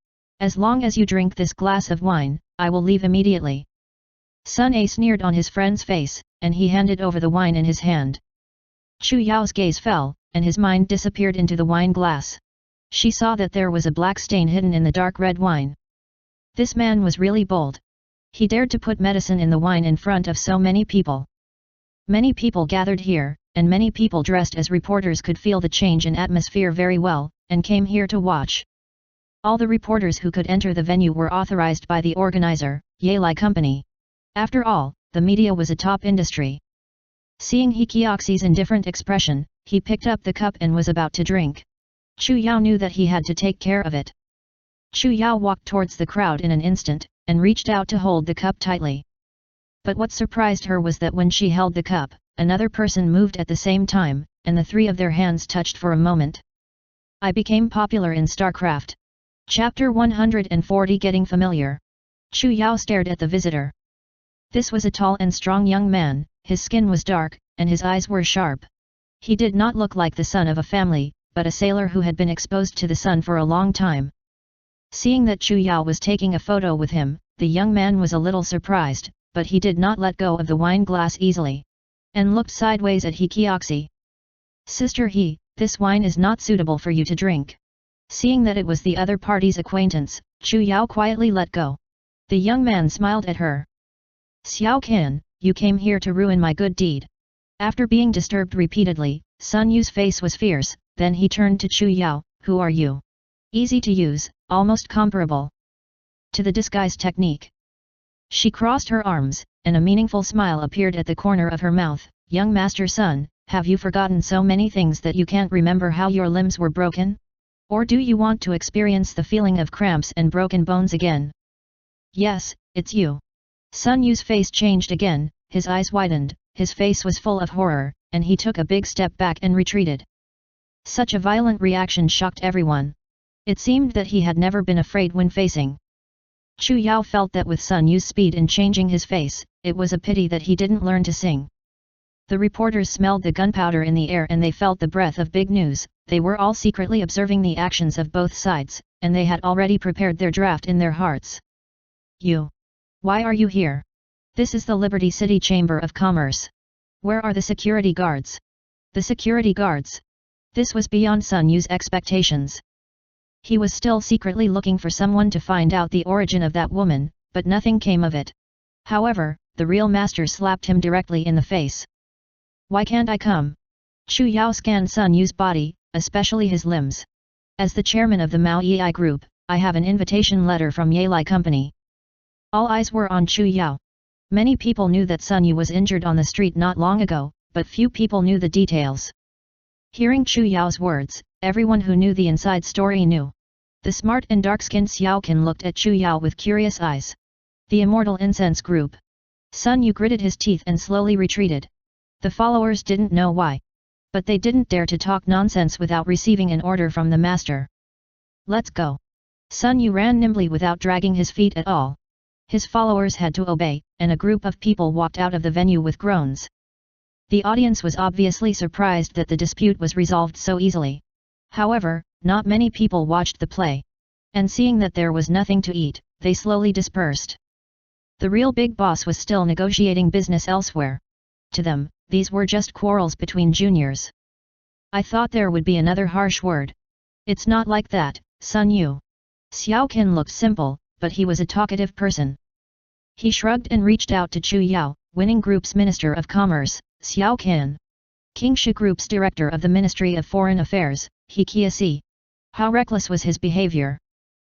As long as you drink this glass of wine, I will leave immediately. Sun A sneered on his friend's face, and he handed over the wine in his hand. Chu Yao's gaze fell, and his mind disappeared into the wine glass. She saw that there was a black stain hidden in the dark red wine. This man was really bold. He dared to put medicine in the wine in front of so many people. Many people gathered here, and many people dressed as reporters could feel the change in atmosphere very well, and came here to watch. All the reporters who could enter the venue were authorized by the organizer, Yai Company. After all, the media was a top industry. Seeing Hikioxi's indifferent expression, he picked up the cup and was about to drink. Chu Yao knew that he had to take care of it. Chu Yao walked towards the crowd in an instant, and reached out to hold the cup tightly. But what surprised her was that when she held the cup, another person moved at the same time, and the three of their hands touched for a moment. I became popular in StarCraft. Chapter 140 Getting Familiar. Chu Yao stared at the visitor. This was a tall and strong young man, his skin was dark, and his eyes were sharp. He did not look like the son of a family, but a sailor who had been exposed to the sun for a long time. Seeing that Chu Yao was taking a photo with him, the young man was a little surprised, but he did not let go of the wine glass easily, and looked sideways at Hikioxi. Sister He, this wine is not suitable for you to drink. Seeing that it was the other party's acquaintance, Chu Yao quietly let go. The young man smiled at her. Xiao Qin, you came here to ruin my good deed. After being disturbed repeatedly, Sun Yu's face was fierce, then he turned to Chu Yao, who are you? Easy to use, almost comparable to the disguise technique. She crossed her arms, and a meaningful smile appeared at the corner of her mouth. Young Master Sun, have you forgotten so many things that you can't remember how your limbs were broken? Or do you want to experience the feeling of cramps and broken bones again? Yes, it's you. Sun Yu's face changed again, his eyes widened, his face was full of horror, and he took a big step back and retreated. Such a violent reaction shocked everyone. It seemed that he had never been afraid when facing. Chu Yao felt that with Sun Yu's speed in changing his face, it was a pity that he didn't learn to sing. The reporters smelled the gunpowder in the air and they felt the breath of big news. They were all secretly observing the actions of both sides, and they had already prepared their draft in their hearts. You. Why are you here? This is the Liberty City Chamber of Commerce. Where are the security guards? The security guards. This was beyond Sun Yu's expectations. He was still secretly looking for someone to find out the origin of that woman, but nothing came of it. However, the real master slapped him directly in the face. Why can't I come? Chu Yao scanned Sun Yu's body, especially his limbs. As the chairman of the Mao Yi group, I have an invitation letter from Yai Company. All eyes were on Chu Yao. Many people knew that Sun Yu was injured on the street not long ago, but few people knew the details. Hearing Chu Yao's words, everyone who knew the inside story knew. The smart and dark-skinned Xiao Qin looked at Chu Yao with curious eyes. The Immortal Incense Group. Sun Yu gritted his teeth and slowly retreated. The followers didn't know why. But they didn't dare to talk nonsense without receiving an order from the master. Let's go. Sun Yu ran nimbly without dragging his feet at all. His followers had to obey, and a group of people walked out of the venue with groans. The audience was obviously surprised that the dispute was resolved so easily. However, not many people watched the play. And seeing that there was nothing to eat, they slowly dispersed. The real big boss was still negotiating business elsewhere. To them, these were just quarrels between juniors. I thought there would be another harsh word. It's not like that, Sun Yu. Xiao Qin looked simple, but he was a talkative person. He shrugged and reached out to Chu Yao, Winning Group's Minister of Commerce, Xiao Qin. Qingsha Group's Director of the Ministry of Foreign Affairs, He Kiasi. How reckless was his behavior.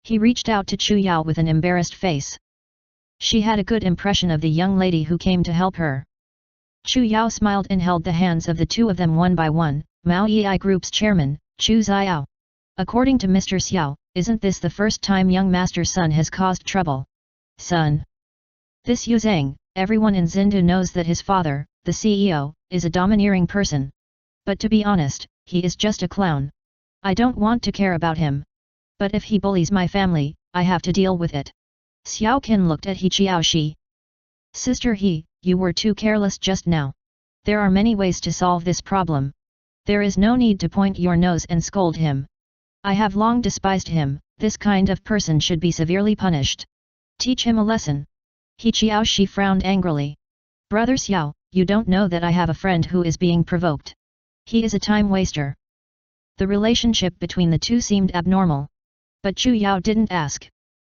He reached out to Chu Yao with an embarrassed face. She had a good impression of the young lady who came to help her. Chu Yao smiled and held the hands of the two of them one by one. Mao Yi Group's chairman, Chu Yao. According to Mr. Xiao, isn't this the first time young Master Sun has caused trouble? Sun. This Yu Zhang, everyone in Xindu knows that his father, the CEO, is a domineering person. But to be honest, he is just a clown. I don't want to care about him. But if he bullies my family, I have to deal with it. Xiao Qin looked at He Qiaoshi. Sister He, you were too careless just now. There are many ways to solve this problem. There is no need to point your nose and scold him. I have long despised him, This kind of person should be severely punished. Teach him a lesson. Shi frowned angrily. Brother Xiao, you don't know that I have a friend who is being provoked. He is a time waster. The relationship between the two seemed abnormal. But Chu Yao didn't ask.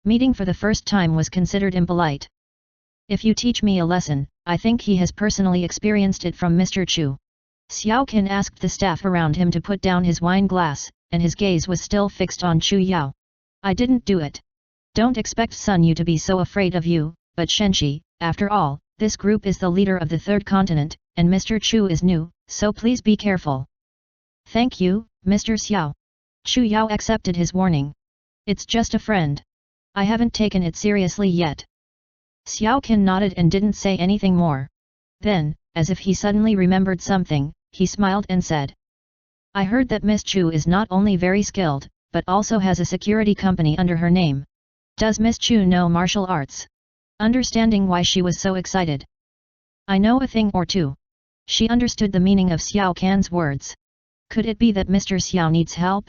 Meeting for the first time was considered impolite. If you teach me a lesson, I think he has personally experienced it from Mr. Chu. Xiao Qin asked the staff around him to put down his wine glass, and his gaze was still fixed on Chu Yao. I didn't do it. Don't expect Sun Yu to be so afraid of you, but Shenxi, after all, this group is the leader of the third continent, and Mr. Chu is new, so please be careful. Thank you, Mr. Xiao. Chu Yao accepted his warning. It's just a friend. I haven't taken it seriously yet. Xiao Qin nodded and didn't say anything more. Then, as if he suddenly remembered something, he smiled and said. I heard that Miss Chu is not only very skilled, but also has a security company under her name. Does Miss Chu know martial arts? Understanding why she was so excited. I know a thing or two. She understood the meaning of Xiao Can's words. Could it be that Mr. Xiao needs help?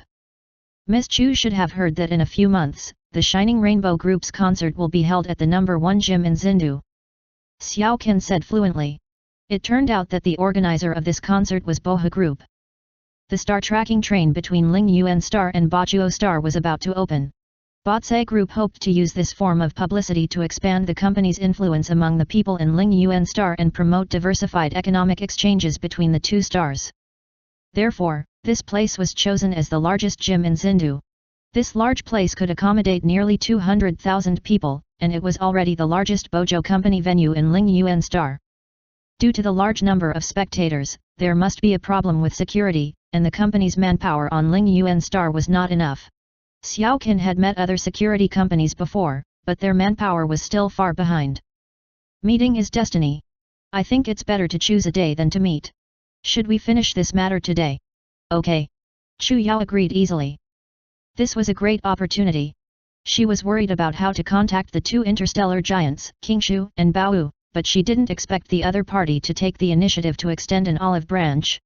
Miss Chu should have heard that in a few months, the Shining Rainbow Group's concert will be held at the No. 1 gym in Xindu. Xiao Can said fluently. It turned out that the organizer of this concert was Boha Group. The star tracking train between Ling Yuan Star and Bachuo Star was about to open. Botse Group hoped to use this form of publicity to expand the company's influence among the people in Ling Yuan Star and promote diversified economic exchanges between the two stars. Therefore, this place was chosen as the largest gym in Xindu. This large place could accommodate nearly 200,000 people, and it was already the largest Bojo company venue in Ling Yuan Star. Due to the large number of spectators, there must be a problem with security, and the company's manpower on Ling Yuan Star was not enough. Xiao Qin had met other security companies before, but their manpower was still far behind. Meeting is destiny. I think it's better to choose a day than to meet. Should we finish this matter today? Okay. Chu Yao agreed easily. This was a great opportunity. She was worried about how to contact the two interstellar giants, Qingshu and Baowu, but she didn't expect the other party to take the initiative to extend an olive branch.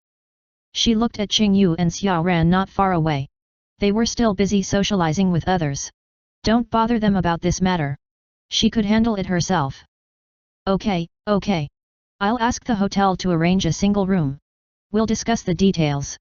She looked at Qingyu and Xiao Ran not far away. They were still busy socializing with others. Don't bother them about this matter. She could handle it herself. Okay. I'll ask the hotel to arrange a single room. We'll discuss the details.